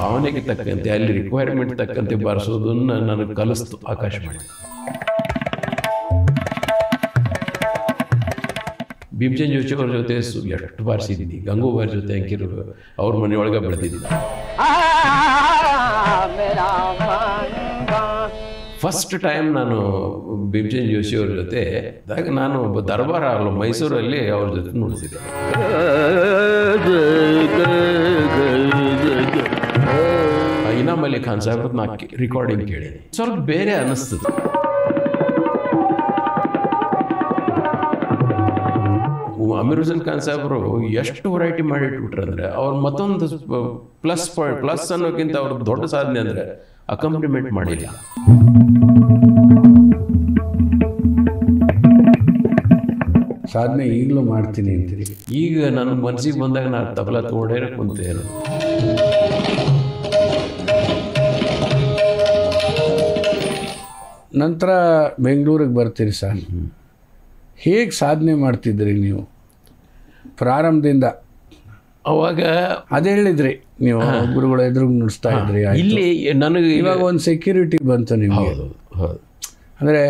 ಭಾವನೆಗೆ ತಕ್ಕಂತೆ ಅಲ್ಲಿ ರಿಕ್ವೈರ್ಮೆಂಟ್ ತಕ್ಕಂತೆ ಬಾರಿಸೋದನ್ನು ನನಗೆ ಕಲಿಸ್ತು ಆಕಾಶವಾಣಿ. ಭೀಮಸೇನ್ ಜೋಶಿ ಅವ್ರ ಜೊತೆ ಎಷ್ಟು ಬಾರಿಸಿದ್ದೀನಿ. ಗಂಗೂಬಾರ್ ಜೊತೆ ಅಂಕಿರು ಅವ್ರ ಮನೆಯೊಳಗೆ ಬೆಳೆದಿದ್ದೀನಿ. ಫಸ್ಟ್ ಟೈಮ್ ನಾನು ಭೀಮಸೇನ್ ಜೋಶಿ ಅವ್ರ ಜೊತೆ ನಾನು ದರ್ಬಾರ ಮೈಸೂರಲ್ಲಿ ಅವ್ರ ಜೊತೆ ನುಡಿಸಿದೆ. ಇನಾಮ್ ಅಲಿ ಖಾನ್ ಸಾಹೇಬ್ರದ್ದು ನಾ ರೆಕಾರ್ಡಿಂಗ್ ಕೇಳಿದೆ, ಸ್ವಲ್ಪ ಬೇರೆ ಅನ್ನಿಸ್ತದೆ. ಅಮೀರ್ ಹುಸೇನ್ ಖಾನ್ ಸಾಹೇಬರು ಎಷ್ಟು ವೆರೈಟಿ ಮಾಡಿಟ್ಬಿಟ್ರೆ ಅಂದರೆ ಅವ್ರು ಮತ್ತೊಂದು ಪ್ಲಸ್ ಅನ್ನೋಕ್ಕಿಂತ ಅವ್ರ ದೊಡ್ಡ ಸಾಧನೆ ಅಂದರೆ ಅಕಂಪ್ಲಿಮೆಂಟ್ ಮಾಡಿಲ್ಲ. ಸಾಧನೆ ಈಗಲೂ ಮಾಡ್ತೀನಿ ಅಂತೀರಿ? ಈಗ ನನ್ನ ಮನಸ್ಸಿಗೆ ಬಂದಾಗ ನಾನು ತಬಲಾ ತಗೊಂಡೇ ಕುಂತೇನು. ನಂತರ ಬೆಂಗಳೂರಿಗೆ ಬರ್ತೀರಿ ಸರ್. ಹೇಗೆ ಸಾಧನೆ ಮಾಡ್ತಿದ್ರಿ ನೀವು ಪ್ರಾರಂಭದಿಂದ? ಅವಾಗ ಅದೇ ಹೇಳಿದ್ರಿ ನೀವು ಗುರುಗಳ ಎದುರು ನುಡಿಸ್ತಾ ಇದ್ರಿ. ಇಲ್ಲಿ ನನಗೆ ಇವಾಗ ಒಂದು ಸೆಕ್ಯೂರಿಟಿ ಬಂತು ನಿಮಗೆ. ಅಂದರೆ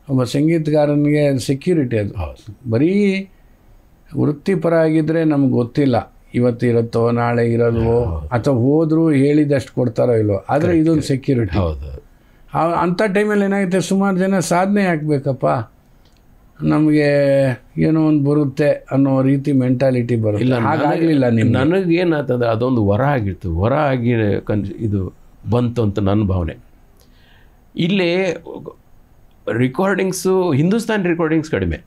ಒಬ್ಬ ಸಂಗೀತಗಾರನಿಗೆ ಸೆಕ್ಯೂರಿಟಿ ಅದು. ಬರೀ ವೃತ್ತಿಪರ ಆಗಿದ್ದರೆ ನಮ್ಗೆ ಗೊತ್ತಿಲ್ಲ ಇವತ್ತು ಇರುತ್ತೋ ನಾಳೆ ಇರಲ್ವೋ ಅಥವಾ ಹೋದರೂ ಹೇಳಿದಷ್ಟು ಕೊಡ್ತಾರೋ ಇಲ್ವೋ, ಆದರೆ ಇದೊಂದು ಸೆಕ್ಯೂರಿಟಿ. ಅಂಥ ಟೈಮಲ್ಲಿ ಏನಾಗುತ್ತೆ, ಸುಮಾರು ಜನ ಸಾಧನೆ ಹಾಕ್ಬೇಕಪ್ಪ ನಮಗೆ ಏನೋ ಒಂದು ಬರುತ್ತೆ ಅನ್ನೋ ರೀತಿ ಮೆಂಟಾಲಿಟಿ ಬರುತ್ತೆ. ಇಲ್ಲ, ಹಾಗಾಗಲಿಲ್ಲ ನಿಮ್ಮ. ನನಗೇನಾಗ್ತದೆ ಅದೊಂದು ವರ ಆಗಿತ್ತು, ವರ ಆಗಿ ಇದು ಬಂತು ಅಂತ ನನ್ನ ಭಾವನೆ. ಇಲ್ಲಿ ರಿಕಾರ್ಡಿಂಗ್ಸು ಹಿಂದೂಸ್ತಾನಿ ರಿಕಾರ್ಡಿಂಗ್ಸ್ ಕಡಿಮೆ.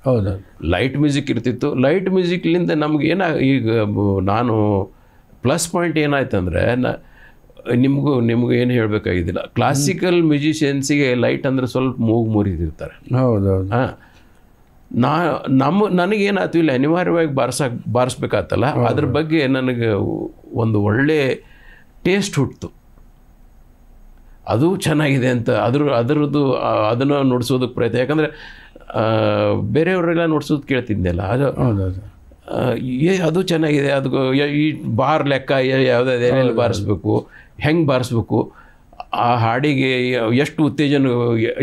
ಹೌದು, ಲೈಟ್ ಮ್ಯೂಸಿಕ್ ಇರ್ತಿತ್ತು. ಲೈಟ್ ಮ್ಯೂಸಿಕ್ಲಿಂದ ನಮ್ಗೆ ಈಗ ನಾನು ಪ್ಲಸ್ ಪಾಯಿಂಟ್ ಏನಾಯ್ತು ಅಂದರೆ ನಿಮಗೂ ಏನು ಹೇಳಬೇಕಾಗಿದ್ದಿಲ್ಲ. ಕ್ಲಾಸಿಕಲ್ ಮ್ಯೂಸಿಷಿಯನ್ಸಿಗೆ ಲೈಟ್ ಅಂದರೆ ಸ್ವಲ್ಪ ಮೂಗು ಮುರಿದಿರ್ತಾರೆ. ಹೌದೌದು. ಹಾಂ, ನನಗೇನಾಯ್ತು ಇಲ್ಲಿ ಅನಿವಾರ್ಯವಾಗಿ ಬಾರಿಸ್ಬೇಕಾತಲ್ಲ, ಅದ್ರ ಬಗ್ಗೆ ನನಗೆ ಒಂದು ಒಳ್ಳೆ ಟೇಸ್ಟ್ ಹುಟ್ಟಿತು. ಅದು ಚೆನ್ನಾಗಿದೆ ಅಂತ ಅದರದ್ದು ಅದನ್ನು ನುಡಿಸೋದಕ್ಕೆ ಪ್ರಯತ್ನ. ಯಾಕಂದರೆ ಬೇರೆಯವರೆಲ್ಲ ನುಡಿಸೋದು ಕೇಳ್ತಿದ್ದೆಲ್ಲ, ಅದು ಚೆನ್ನಾಗಿದೆ, ಅದು ಈ ಬಾರ್ ಲೆಕ್ಕ ಯಾವುದಾದ್ರು ಏನೆಲ್ಲಿ ಬಾರಿಸ್ಬೇಕು, ಹೆಂಗೆ ಬಾರಿಸ್ಬೇಕು, ಆ ಹಾಡಿಗೆ ಎಷ್ಟು ಉತ್ತೇಜನ,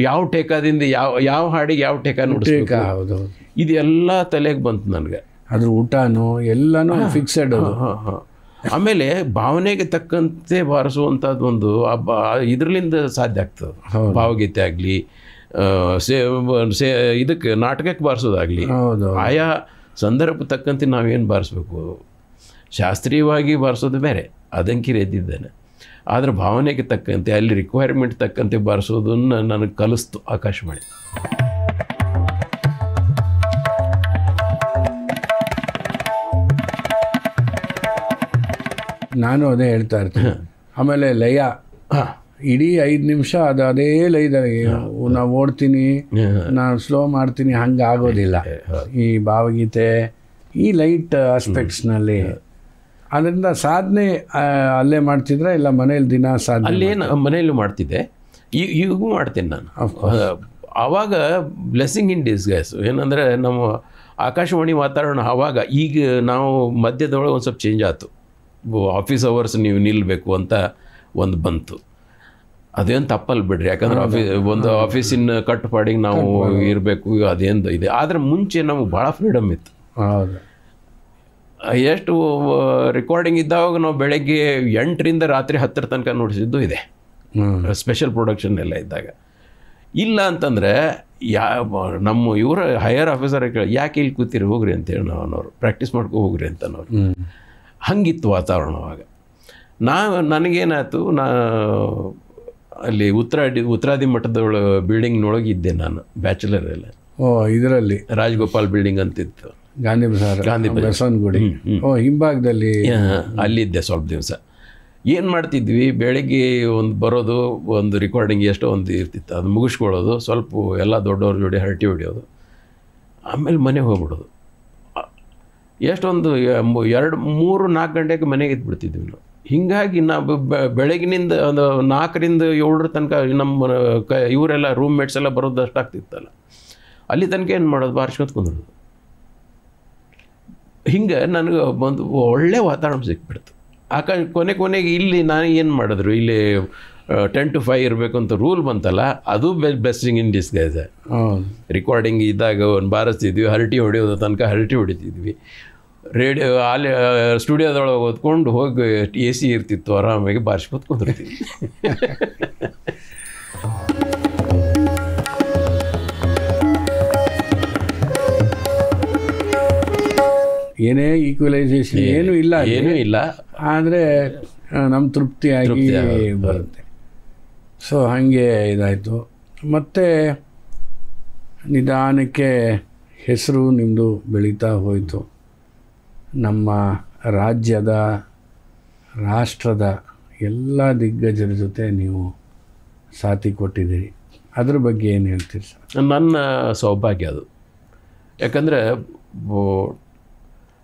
ಯಾವ ಟೇಕಾದಿಂದ ಯಾವ ಹಾಡಿಗೆ ಯಾವ ಟೇಕ ನುಡಿಸ್ಬೇಕು, ಇದೆಲ್ಲ ತಲೆಗೆ ಬಂತು ನನಗೆ. ಅದ್ರ ಊಟನೂ ಎಲ್ಲನೂ ಫಿಕ್ಸೆಡ್. ಆಮೇಲೆ ಭಾವನೆಗೆ ತಕ್ಕಂತೆ ಬಾರಿಸುವಂಥದ್ದು ಒಂದು ಇದರಲ್ಲಿಂದ ಸಾಧ್ಯ ಆಗ್ತದೆ. ಭಾವಗೀತೆ ಆಗಲಿ, ಇದಕ್ಕೆ ನಾಟಕಕ್ಕೆ ಬಾರಿಸೋದಾಗಲಿ, ಆಯಾ ಸಂದರ್ಭ ತಕ್ಕಂತೆ ನಾವೇನು ಬಾರಿಸ್ಬೇಕು. ಶಾಸ್ತ್ರೀಯವಾಗಿ ಬಾರಿಸೋದು ಬೇರೆ, ಅದಂಕಿರಿ ಎದ್ದಿದ್ದೇನೆ. ಆದರೆ ಭಾವನೆಗೆ ತಕ್ಕಂತೆ ಅಲ್ಲಿ ರಿಕ್ವೈರ್ಮೆಂಟ್ ತಕ್ಕಂತೆ ಬಾರಿಸೋದನ್ನು ನನಗೆ ಕಲಿಸ್ತು ಆಕಾಶವಾಣಿ. ನಾನು ಅದೇ ಹೇಳ್ತಾ ಇರ್ತೀನಿ. ಆಮೇಲೆ ಲಯ ಇಡೀ 5 ನಿಮಿಷ ಅದೇ ಲಯದಲ್ಲಿ ನಾವು ಓಡ್ತೀನಿ, ನಾನು ಸ್ಲೋ ಮಾಡ್ತೀನಿ, ಹಂಗೆ ಆಗೋದಿಲ್ಲ ಈ ಭಾವಗೀತೆ ಈ ಲೈಟ್ ಆಸ್ಪೆಕ್ಟ್ಸ್ನಲ್ಲಿ. ಅದರಿಂದ ಸಾಧನೆ ಅಲ್ಲೇ ಮಾಡ್ತಿದ್ರೆ ಇಲ್ಲ ಮನೇಲಿ ದಿನ ಸಾಧನೆ? ಅಲ್ಲೇ ಮನೆಯಲ್ಲೂ ಮಾಡ್ತಿದ್ದೆ, ಈಗೂ ಮಾಡ್ತೀನಿ ನಾನು. ಆವಾಗ ಬ್ಲೆಸ್ಸಿಂಗ್ ಇನ್ ಡಿಸ್ಗೈಸ್ ಏನಂದರೆ ನಮ್ಮ ಆಕಾಶವಾಣಿ ವಾತಾವರಣ ಆವಾಗ, ಈಗ ನಾವು ಮಧ್ಯದೊಳಗೆ ಒಂದು ಸ್ವಲ್ಪ ಚೇಂಜ್ ಆಯಿತು. ಆಫೀಸ್ ಅವರ್ಸ್ ನೀವು ನಿಲ್ಲಬೇಕು ಅಂತ ಒಂದು ಬಂತು. ಅದೇನು ತಪ್ಪಲ್ಲಿ ಬಿಡ್ರಿ, ಯಾಕಂದ್ರೆ ಒಂದು ಆಫೀಸಿನ ಕಟ್ಟುಪಾಡಿಗೆ ನಾವು ಇರಬೇಕು, ಅದೇನು ಇದೆ. ಆದರೆ ಮುಂಚೆ ನಮಗೆ ಭಾಳ ಫ್ರೀಡಮ್ ಇತ್ತು. ಹೌದು, ಎಷ್ಟು ರೆಕಾರ್ಡಿಂಗ್ ಇದ್ದಾಗ ನಾವು ಬೆಳಗ್ಗೆ 8ರಿಂದ ರಾತ್ರಿ 10 ತನಕ ನುಡಿಸಿದ್ದು ಇದೆ, ಸ್ಪೆಷಲ್ ಪ್ರೊಡಕ್ಷನ್ ಎಲ್ಲ ಇದ್ದಾಗ. ಇಲ್ಲ ಅಂತಂದರೆ ನಮ್ಮ ಇವರ ಹೈಯರ್ ಆಫೀಸರ್ ಯಾಕೆ ಇಲ್ಲಿ ಕೂತಿರಿ, ಹೋಗ್ರಿ ಅಂತೇಳಿ ನಾವನವ್ರು ಪ್ರಾಕ್ಟೀಸ್ ಮಾಡ್ಕೊ ಹೋಗ್ರಿ ಅಂತನವ್ರು. ಹಂಗಿತ್ತು ವಾತಾವರಣವಾಗ. ನನಗೇನಾಯ್ತು, ಅಲ್ಲಿ ಉತ್ತರಾದಿ ಮಠದೊಳ ಬಿಲ್ಡಿಂಗ್ನೊಳಗೆ ಇದ್ದೆ ನಾನು, ಬ್ಯಾಚುಲರ್. ಇದರಲ್ಲಿ ರಾಜಗೋಪಾಲ್ ಬಿಲ್ಡಿಂಗ್ ಅಂತಿತ್ತು, ಗಾಂಧಿ ಬಸವನಗುಡಿ ಹಿಂಭಾಗದಲ್ಲಿ. ಅಲ್ಲಿದ್ದೆ ಸ್ವಲ್ಪ ದಿವಸ. ಏನು ಮಾಡ್ತಿದ್ವಿ, ಬೆಳಗ್ಗೆ ಒಂದು ಬರೋದು, ಒಂದು ರಿಕಾರ್ಡಿಂಗ್ ಎಷ್ಟೋ ಒಂದು ಇರ್ತಿತ್ತು, ಅದು ಮುಗಿಸ್ಕೊಳ್ಳೋದು, ಸ್ವಲ್ಪ ಎಲ್ಲ ದೊಡ್ಡವ್ರ ಜೋಡಿ ಹರಟಿ ಹೊಡಿಯೋದು, ಆಮೇಲೆ ಮನೆಗೆ ಹೋಗ್ಬಿಡೋದು. ಎಷ್ಟೊಂದು 2-3-4 ಗಂಟೆಗೆ ಮನೆಗೆ ಇದ್ಬಿಡ್ತಿದ್ವಿ ನಾವು. ಹೀಗಾಗಿ ನಾವು ಬೆಳಗಿನಿಂದ ಒಂದು 4ರಿಂದ 7 ತನಕ ನಮ್ಮ ಇವರೆಲ್ಲ ರೂಮ್ಮೇಟ್ಸ್ ಎಲ್ಲ ಬರೋದು ಅಷ್ಟಾಗ್ತಿತ್ತಲ್ಲ, ಅಲ್ಲಿ ತನಕ ಏನು ಮಾಡೋದು, ಬಾರಿಸ್ಕೊತ ಕುಂದ್ರೋದು. ಹಿಂಗೆ ನನಗೆ ಒಂದು ಒಳ್ಳೆ ವಾತಾವರಣ ಸಿಕ್ಬಿಡ್ತು. ಕೊನೆಗೆ ಇಲ್ಲಿ ನಾನು ಏನು ಮಾಡಿದ್ರು, ಇಲ್ಲಿ 10 to 5 ಇರಬೇಕು ಅಂತ ರೂಲ್ ಬಂತಲ್ಲ, ಅದು ಬ್ಲೆಸ್ಸಿಂಗ್ ಇನ್ ಡಿಸ್ಗೈಸ್. ರಿಕಾರ್ಡಿಂಗ್ ಇದ್ದಾಗ ಒಂದು ಬಾರಿಸ್ತಿದ್ವಿ, ಹರಟಿ ಹೊಡೆಯೋದು ತನಕ ಹರಟಿ ಹೊಡಿತಿದ್ವಿ. ರೇಡಿಯೋ ಸ್ಟುಡಿಯೋದೊಳಗೆ ಓದ್ಕೊಂಡು ಹೋಗಿ AC ಇರ್ತಿತ್ತು, ಆರಾಮಾಗಿ ಬಾರಿಸ್ಕೊತ ಕುಂದಿರ್ತೀವಿ. ಏನೇ ಈಕ್ವಲೈಸೇಷನ್ ಏನೂ ಇಲ್ಲ, ಆದರೆ ನಮ್ಮ ತೃಪ್ತಿಯಾಗಿ ಬರುತ್ತೆ. ಸೊ ಹಾಗೆ ಇದಾಯಿತು. ಮತ್ತು ನಿಧಾನಕ್ಕೆ ಹೆಸರು ನಿಮ್ಮದು ಬೆಳೀತಾ ಹೋಯಿತು. ನಮ್ಮ ರಾಜ್ಯದ, ರಾಷ್ಟ್ರದ ಎಲ್ಲ ದಿಗ್ಗಜರ ಜೊತೆ ನೀವು ಸಾಥಿ ಕೊಟ್ಟಿದ್ದೀರಿ. ಅದ್ರ ಬಗ್ಗೆ ಏನು ಹೇಳ್ತೀರಿ ಸರ್? ನನ್ನ ಸೌಭಾಗ್ಯ ಅದು. ಯಾಕಂದರೆ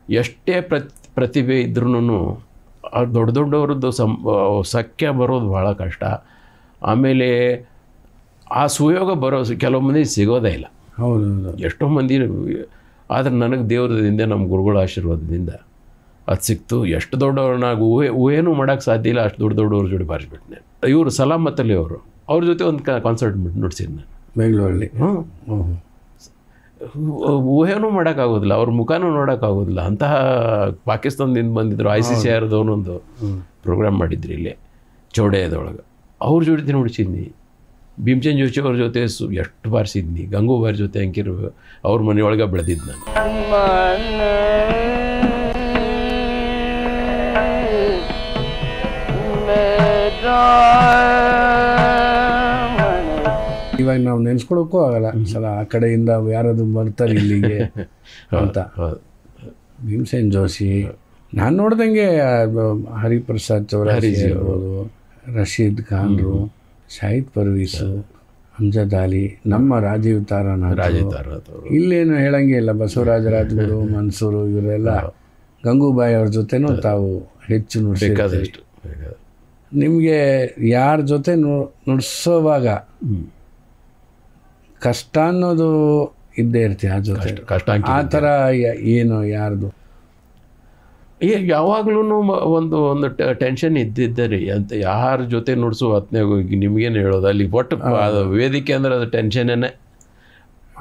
ಎಷ್ಟೇ ಪ್ರತಿಭೆ ಇದ್ರೂ ದೊಡ್ಡ ದೊಡ್ಡವ್ರದ್ದು ಸಖ್ಯ ಬರೋದು ಭಾಳ ಕಷ್ಟ. ಆಮೇಲೆ ಆ ಸುಯೋಗ ಕೆಲವು ಮಂದಿ ಸಿಗೋದೇ ಇಲ್ಲ. ಹೌದು, ಎಷ್ಟೋ ಮಂದಿ. ಆದರೆ ನನಗೆ ದೇವ್ರದಿಂದ, ನಮ್ಮ ಗುರುಗಳ ಆಶೀರ್ವಾದದಿಂದ ಅದು ಸಿಕ್ತು. ಎಷ್ಟು ದೊಡ್ಡವ್ರನ್ನಾಗ ಊಹೆನೂ ಮಾಡೋಕ್ಕೆ ಸಾಧ್ಯ ಇಲ್ಲ, ಅಷ್ಟು ದೊಡ್ಡವ್ರ ಜೋಡಿ ಬಾರಿಸ್ಬಿಟ್ನೆ. ಇವರು ಸಲಾಮತ್ತಲ್ಲಿ ಅವ್ರ ಜೊತೆ ಒಂದು ಕಾನ್ಸರ್ಟ್ ನುಡ್ಸಿದ್ದು ನಾನು ಬೆಂಗಳೂರಲ್ಲಿ. ಊಹೆನೂ ಮಾಡೋಕ್ಕಾಗೋದಿಲ್ಲ, ಅವ್ರ ಮುಖನೂ ನೋಡೋಕ್ಕಾಗೋದಿಲ್ಲ. ಅಂತಹ ಪಾಕಿಸ್ತಾನದಿಂದ ಬಂದಿದ್ದರು. ICCRದವನೊಂದು ಪ್ರೋಗ್ರಾಮ್ ಮಾಡಿದ್ರಿ ಇಲ್ಲಿ ಚೌಡೆಯದೊಳಗೆ, ಅವ್ರ ಜೊತೆ ನುಡಿಸಿದ್ನಿ. ಭೀಮಸೇನ್ ಜೋಶಿ ಅವ್ರ ಜೊತೆ ಎಷ್ಟು ಬಾರಿಸಿದ್ನಿ. ಗಂಗೂಬಾಯಿ ಜೊತೆ ಅಂಕಿರು ಅವ್ರ ಮನೆಯೊಳಗೆ ಬೆಳೆದಿದ್ದು ನಾನು. ಇವಾಗ ನಾವು ನೆನೆಸ್ಕೊಳಕ್ಕೂ ಆಗಲ್ಲ ಸಲ ಆ ಕಡೆಯಿಂದ ಯಾರಾದ್ರು ಬರ್ತಾರೆ ಇಲ್ಲಿಗೆ ಅಂತ. ಭೀಮಸೇನ್ ಜೋಶಿ, ನಾನು ನೋಡ್ದಂಗೆ ಹರಿಪ್ರಸಾದ್ ಚೌರಾಸಿ ಇರ್ಬೋದು, ರಶೀದ್ ಖಾನ್ರು, ಶಾಹಿದ್ ಪರ್ವೀಸು, ಅಮ್ಜದ್ ಅಲಿ, ನಮ್ಮ ರಾಜೀವ್ ತಾರಾನಾಥ್, ಇಲ್ಲೇನು ಹೇಳಂಗೆ ಇಲ್ಲ. ಬಸವರಾಜ ರಾಜ್ಗುರು, ಮನ್ಸೂರು, ಇವರೆಲ್ಲ ಗಂಗೂಬಾಯಿ ಅವ್ರ ಜೊತೆನೂ ತಾವು ಹೆಚ್ಚು ನುಡಿಸಿದ್ರೆ. ನಿಮಗೆ ಯಾರ ಜೊತೆ ನುಡಿಸೋವಾಗ ಕಷ್ಟ ಅನ್ನೋದು ಇದ್ದೇ ಇರ್ತೀವಿ ಆ ಜೊತೆ. ಆ ಥರ ಏನು ಯಾರ್ದು ಯಾವಾಗಲೂ ಒಂದು ಟೆನ್ಷನ್ ಇದ್ದಿದ್ದೆ ರೀ. ಅಂತ ಯಾರ ಜೊತೆ ನುಡಿಸು ಹೊತ್ನಾಗ ನಿಮಗೇನು ಹೇಳೋದು, ಅಲ್ಲಿ ಒಟ್ಟು ಅದು ವೇದಿಕೆ ಅಂದ್ರೆ ಅದು ಟೆನ್ಷನ್ನೇ.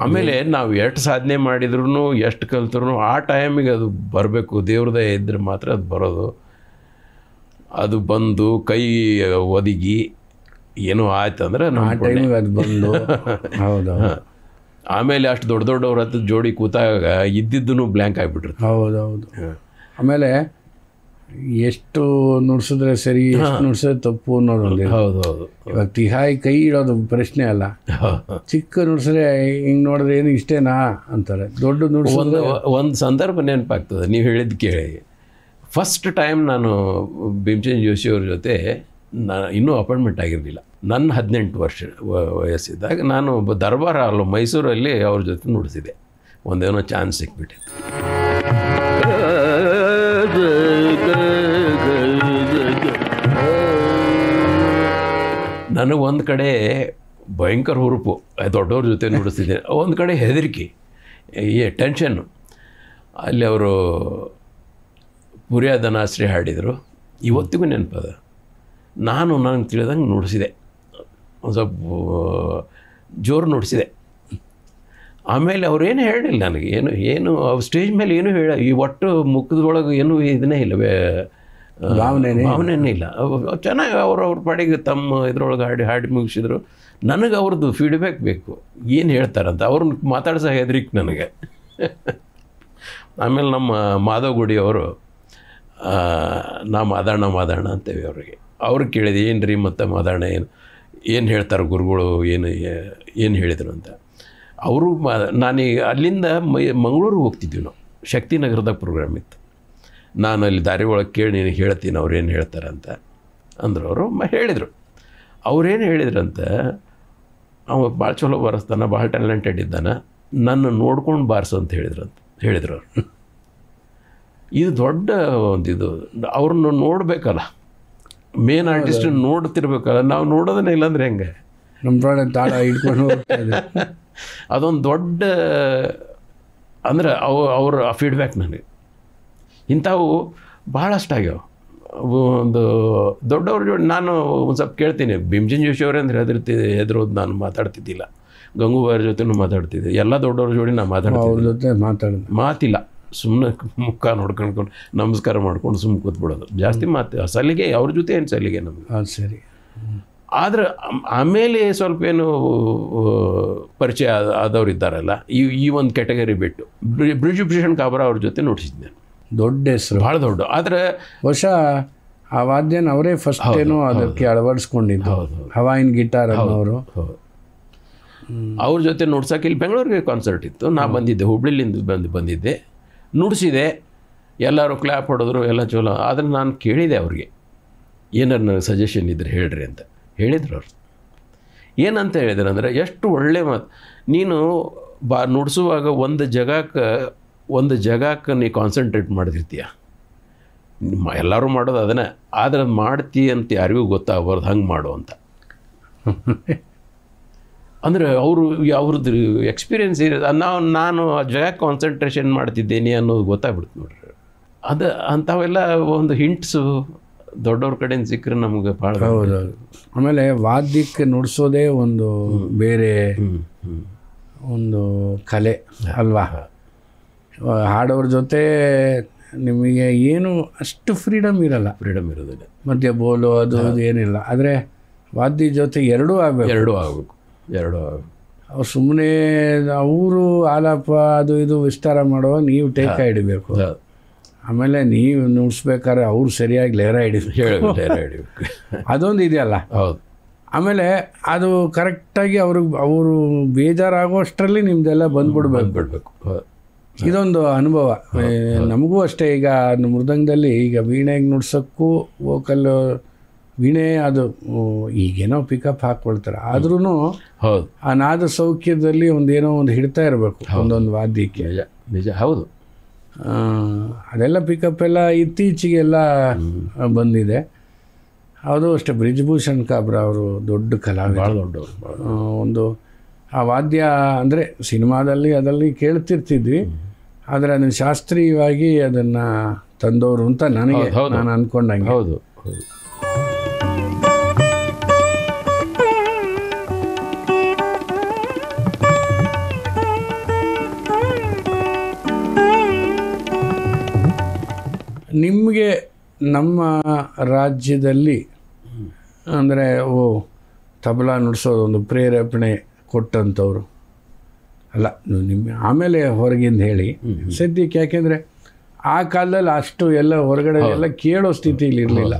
ಆಮೇಲೆ ನಾವು ಎಷ್ಟು ಸಾಧನೆ ಮಾಡಿದ್ರು, ಎಷ್ಟು ಕಲ್ತ್ರು ಆ ಟೈಮಿಗೆ ಅದು ಬರಬೇಕು. ದೇವ್ರದೇ ಇದ್ರೆ ಮಾತ್ರ ಅದು ಬರೋದು. ಅದು ಬಂದು ಕೈ ಒದಗಿ ಏನೋ ಆಯ್ತು ಅಂದ್ರೆ ಆ ಟೈಮಿಗೆ ಅದು ಬಂದು. ಹೌದು. ಆಮೇಲೆ ಅಷ್ಟು ದೊಡ್ಡವ್ರ ಹತ್ರ ಜೋಡಿ ಕೂತಾಗ ಇದ್ದಿದ್ದೂ ಬ್ಲ್ಯಾಂಕ್ ಆಗಿಬಿಟ್ರುತ್ತೆ. ಹೌದೌದು. ಆಮೇಲೆ ಎಷ್ಟು ನುಡ್ಸಿದ್ರೆ ಸರಿ, ಎಷ್ಟು ನುಡ್ಸಿದ್ರೆ ತಪ್ಪು ಅನ್ನೋದು. ಹೌದೌದು. ಇವಾಗ ತಿಹಾಯಿ ಕೈ ಇಡೋದು ಪ್ರಶ್ನೆ ಅಲ್ಲ. ಚಿಕ್ಕ ನುಡ್ಸಿದ್ರೆ ಹಿಂಗೆ ನೋಡಿದ್ರೆ ಏನು ಇಷ್ಟೇನಾ ಅಂತಾರೆ. ದೊಡ್ಡ ನುಡ್ಸೋದು ಒಂದು ಸಂದರ್ಭ ನೆನಪಾಗ್ತದೆ. ನೀವು ಹೇಳಿದ್ದು ಕೇಳಿ, ಫಸ್ಟ್ ಟೈಮ್ ನಾನು ಭೀಮಸೇನ್ ಜೋಶಿ ಅವ್ರ ಜೊತೆ ಇನ್ನೂ ಅಪಾಯಿಂಟ್ಮೆಂಟ್ ಆಗಿರಲಿಲ್ಲ. ನನ್ನ 18 ವರ್ಷ ವಯಸ್ಸಿದ್ದಾಗ ನಾನು ದರ್ಬಾರ್ ಹಾಲು ಮೈಸೂರಲ್ಲಿ ಅವ್ರ ಜೊತೆ ನುಡಿಸಿದೆ. ಒಂದೇನೋ ಚಾನ್ಸ್ ಸಿಕ್ಬಿಟ್ಟಿತ್ತು. ನನಗೆ ಒಂದು ಕಡೆ ಭಯಂಕರ ಹುರುಪು, ದೊಡ್ಡವ್ರ ಜೊತೆ ನುಡಿಸ್ತಿದ್ದೆ. ಒಂದು ಕಡೆ ಹೆದರಿಕೆ, ಟೆನ್ಷನ್ನು. ಅಲ್ಲಿ ಅವರು ಪುರಿಯಾದನಾಶ್ರೀ ಹಾಡಿದರು, ಇವತ್ತಿಗೂ ನೆನಪದ. ನನಗೆ ತಿಳಿದಂಗೆ ನುಡಿಸಿದೆ, ಒಂದು ಸ್ವಲ್ಪ ಜೋರು ನುಡಿಸಿದೆ. ಆಮೇಲೆ ಅವ್ರೇನು ಹೇಳಿಲ್ಲ ನನಗೆ, ಏನು ಸ್ಟೇಜ್ ಮೇಲೆ ಏನೂ ಈ ಒಟ್ಟು ಮುಖದೊಳಗೆ ಏನೂ ಇದನ್ನೇ ಇಲ್ಲ, ಭಾವನೆನೇ ಇಲ್ಲ. ಚೆನ್ನಾಗಿ ಅವ್ರ ಪಾಡಿಗೆ ತಮ್ಮ ಇದ್ರೊಳಗೆ ಹಾಡಿ ಮುಗಿಸಿದ್ರು. ನನಗೆ ಅವ್ರದ್ದು ಫೀಡ್ಬ್ಯಾಕ್ ಬೇಕು, ಏನು ಹೇಳ್ತಾರಂತ. ಅವ್ರನ್ನ ಮಾತಾಡ್ಸೋ ಹೆದರಿಕೆ ನನಗೆ. ಆಮೇಲೆ ನಮ್ಮ ಮಾಧವ್ ಗುಡಿ ಅವರು, ನಾ ಮಾದಾಣ ಅಂತೇವೆ ಅವ್ರಿಗೆ. ಅವ್ರಿಗೆ ಕೇಳಿದೆ, ಏನು ರೀ ಮತ್ತು ಮಾದಾಣ ಏನು ಹೇಳ್ತಾರೆ ಗುರುಗಳು, ಏನು ಹೇಳಿದರು ಅಂತ. ಅವರು ನಾನೀಗ ಅಲ್ಲಿಂದ ಮಂಗಳೂರಿಗೆ ಹೋಗ್ತಿದ್ವಿ ನಾವು. ಶಕ್ತಿನಗರದಾಗ ಪ್ರೋಗ್ರಾಮ್ ಇತ್ತು. ನಾನು ಅಲ್ಲಿ ದಾರಿ ಒಳಗೆ ಕೇಳಿ ನಿನಗೆ ಹೇಳ್ತೀನಿ ಅವ್ರೇನು ಹೇಳ್ತಾರೆ ಅಂತ ಅಂದರು. ಅವರು ಹೇಳಿದರು. ಅವ್ರೇನು ಹೇಳಿದ್ರಂತ, ಅವ ಭಾಳ ಚಲೋ ಬಾರಿಸ್ತಾನೆ, ಭಾಳ ಟ್ಯಾಲೆಂಟೆಡ್ ಇದ್ದಾನೆ, ನನ್ನ ನೋಡ್ಕೊಂಡು ಬಾರಿಸು ಅಂತ ಹೇಳಿದ್ರು ಅವರು. ಇದು ದೊಡ್ಡ ಒಂದು ಇದು. ಅವ್ರನ್ನ ನೋಡಬೇಕಲ್ಲ, ಮೇನ್ ಆರ್ಟಿಸ್ಟ್ ನೋಡ್ತಿರ್ಬೇಕಲ್ಲ. ನಾವು ನೋಡೋದನ್ನೇ ಇಲ್ಲಾಂದ್ರೆ ಹೆಂಗೆ? ನಮ್ಮ ತಾಳ ಹಿಡ್ಕೊಂಡು ಅದೊಂದು ದೊಡ್ಡ ಅಂದ್ರೆ ಅವರ ಫೀಡ್ಬ್ಯಾಕ್ ನನಗೆ ಇಂಥವು ಭಾಳಷ್ಟು ಆಗ್ಯಾವ. ಒಂದು ದೊಡ್ಡವ್ರ ಜೋಡಿ ನಾನು ಒಂದು ಸ್ವಲ್ಪ ಕೇಳ್ತೀನಿ. ಭೀಮ್ಸೇನ್ ಜೋಶಿ ಅವರೇ ಅಂದರೆ ಹೆದರೋದು ನಾನು ಮಾತಾಡ್ತಿದ್ದಿಲ್ಲ. ಗಂಗೂಬಾಯಿ ಜೊತೆನೂ ಮಾತಾಡ್ತಿದ್ದೆ. ಎಲ್ಲ ದೊಡ್ಡವ್ರ ಜೋಡಿ ನಾನು ಅವ್ರ ಜೊತೆ ಮಾತಿಲ್ಲ, ಸುಮ್ಮನೆ ಮುಖ ನೋಡ್ಕೊಂಡು ನಮಸ್ಕಾರ ಮಾಡ್ಕೊಂಡು ಸುಮ್ಮನೆ ಕೂತ್ಬಿಡೋದು. ಜಾಸ್ತಿ ಸಲಿಗೆ ಅವ್ರ ಜೊತೆ ಏನು ಸಲಿಗೆ ನಮಗೆ. ಸರಿ. ಆದರೆ ಆಮೇಲೆ ಸ್ವಲ್ಪ ಏನು ಪರಿಚಯ ಆದವ್ರು ಇದ್ದಾರಲ್ಲ, ಈ ಒಂದು ಕ್ಯಾಟಗರಿ ಬಿಟ್ಟು ಬ್ರಿಜಭೂಷಣ್ ಕಾಬ್ರಾ ಅವ್ರ ಜೊತೆ ನೋಡಿಸಿದ್ದೆ. ದೊಡ್ಡ ಹೆಸರು, ಭಾಳ ದೊಡ್ಡ. ಆದರೆ ಬಹುಶಃ ಆ ವಾದ್ಯನ ಅವರೇ ಫಸ್ಟ್ ಏನೋ ಅದಕ್ಕೆ ಅಳವಡಿಸ್ಕೊಂಡಿದ್ದು. ಹವಾಯಿನ್ ಗಿಟಾರ್ ಅನ್ನೋರು. ಅವ್ರ ಜೊತೆ ನುಡ್ಸೋಕೆ ಇಲ್ಲಿ ಬೆಂಗಳೂರಿಗೆ ಕಾನ್ಸರ್ಟ್ ಇತ್ತು. ನಾ ಬಂದಿದ್ದೆ, ಹುಬ್ಳಿಲಿಂದ ಬಂದಿದ್ದೆ, ನುಡಿಸಿದೆ. ಎಲ್ಲರೂ ಕ್ಲ್ಯಾಪ್ ಹೊಡೆದ್ರು, ಎಲ್ಲ ಚಲೋ. ಆದರೆ ನಾನು ಕೇಳಿದೆ ಅವ್ರಿಗೆ, ಏನಾರು ನನಗೆ ಸಜೆಷನ್ ಇದ್ದರೆ ಹೇಳ್ರಿ ಅಂತ. ಹೇಳಿದ್ರು ಅವ್ರು. ಏನಂತ ಹೇಳಿದ್ರು ಅಂದರೆ, ಎಷ್ಟು ಒಳ್ಳೆ ಮಾತು. ನೀನು ನುಡಿಸುವಾಗ ಒಂದು ಜಾಗಕ್ಕೆ ನೀ ಕಾನ್ಸಂಟ್ರೇಟ್ ಮಾಡ್ತಿರ್ತೀಯ. ಎಲ್ಲರೂ ಮಾಡೋದು ಅದನ್ನೇ, ಆದರೆ ಅದು ಮಾಡ್ತೀಯ ಅಂತ ಯಾರಿಗೂ ಗೊತ್ತಾಗಬಾರ್ದು, ಹಂಗೆ ಮಾಡು ಅಂತ. ಅಂದರೆ ಅವ್ರದ್ದು ಎಕ್ಸ್ಪೀರಿಯೆನ್ಸ್ ಇರೋದು. ನಾನು ಆ ಜಾಗಕ್ಕೆ ಕಾನ್ಸಂಟ್ರೇಷನ್ ಮಾಡ್ತಿದ್ದೇನೆ ಅನ್ನೋದು ಗೊತ್ತಾಗ್ಬಿಡ್ತು ನೋಡ್ರಿ. ಅದು ಅಂಥವೆಲ್ಲ ಒಂದು ಹಿಂಟ್ಸು ದೊಡ್ಡವ್ರ ಕಡೆಯಿಂದ ಸಿಕ್ಕರೆ ನಮ್ಗೆ ಭಾಳ. ಹೌದು. ಆಮೇಲೆ ವಾದ್ಯಕ್ಕೆ ನುಡಿಸೋದೇ ಒಂದು ಬೇರೆ ಒಂದು ಕಲೆ ಅಲ್ವಾ. ಹಾಡೋರ ಜೊತೆ ನಿಮಗೆ ಏನು ಅಷ್ಟು ಫ್ರೀಡಮ್ ಇರೋದಿಲ್ಲ. ಮಧ್ಯ ಬೋಲು ಅದು ಏನಿಲ್ಲ. ಆದರೆ ವಾದ್ಯ ಜೊತೆ ಎರಡೂ ಆಗಬೇಕು. ಅವ್ರು ಸುಮ್ಮನೆ ಅವರು ಆಲಾಪ ಅದು ಇದು ವಿಸ್ತಾರ ಮಾಡುವಾಗ ನೀವು ಟೇಕ ಹಿಡಿಬೇಕು. ಆಮೇಲೆ ನೀವು ನುಡಿಸ್ಬೇಕಾದ್ರೆ ಅವ್ರು ಸರಿಯಾಗಿ ಲೇರ ಹಿಡಿಬೇಕು. ಅದೊಂದು ಇದೆಯಲ್ಲ. ಹೌದು. ಆಮೇಲೆ ಅದು ಕರೆಕ್ಟಾಗಿ ಅವರು ಬೇಜಾರಾಗುವಷ್ಟರಲ್ಲಿ ನಿಮ್ದೆಲ್ಲ ಬಂದ್ಬಿಡ್ಬೇಕು. ಇದೊಂದು ಅನುಭವ ನಮಗೂ ಅಷ್ಟೇ. ಈಗ ಮೃದಂಗದಲ್ಲಿ ಈಗ ವೀಣೆಗೆ ನುಡ್ಸೋಕ್ಕೂ ವೋಕಲ್ ವೀಣೆ ಅದು ಈಗೇನೋ ಪಿಕಪ್ ಹಾಕ್ಕೊಳ್ತಾರೆ. ಆದ್ರೂ ಆ ನಾದ ಸೌಖ್ಯದಲ್ಲಿ ಒಂದೇನೋ ಒಂದು ಹಿಡ್ತಾ ಇರಬೇಕು ಒಂದೊಂದು ವಾದ್ಯಕ್ಕೆ. ನಿಜ. ಹೌದು. ಅದೆಲ್ಲ ಪಿಕಪ್ ಎಲ್ಲ ಇತ್ತೀಚೆಗೆಲ್ಲ ಬಂದಿದೆ. ಅದು ಅಷ್ಟೇ. ಬ್ರಿಜಭೂಷಣ್ ಕಾಬ್ರಾ ಅವರು ದೊಡ್ಡ ಕಲಾವಿದ, ಭಾಳ ದೊಡ್ಡವರು. ಒಂದು ಆ ವಾದ್ಯ ಅಂದರೆ ಸಿನಿಮಾದಲ್ಲಿ ಅದರಲ್ಲಿ ಕೇಳ್ತಿರ್ತಿದ್ವಿ, ಆದರೆ ಅದನ್ನು ಶಾಸ್ತ್ರೀಯವಾಗಿ ಅದನ್ನು ತಂದವರು ಅಂತ ನಾನು ಅಂದ್ಕೊಂಡಂಗೆ. ಹೌದು. ನಿಮಗೆ ನಮ್ಮ ರಾಜ್ಯದಲ್ಲಿ ಅಂದರೆ ತಬಲಾ ನುಡಿಸೋದು ಒಂದು ಪ್ರೇರೇಪಣೆ ಕೊಟ್ಟಂಥವ್ರು ಅಲ್ಲ ನಿಮ್ಮ, ಆಮೇಲೆ ಹೊರಗಿಂದ ಹೇಳಿ ಸದ್ಯಕ್ಕೆ. ಯಾಕೆಂದರೆ ಆ ಕಾಲದಲ್ಲಿ ಅಷ್ಟು ಎಲ್ಲ ಹೊರಗಡೆ ಎಲ್ಲ ಕೇಳೋ ಸ್ಥಿತಿಯಲ್ಲಿ ಇರಲಿಲ್ಲ.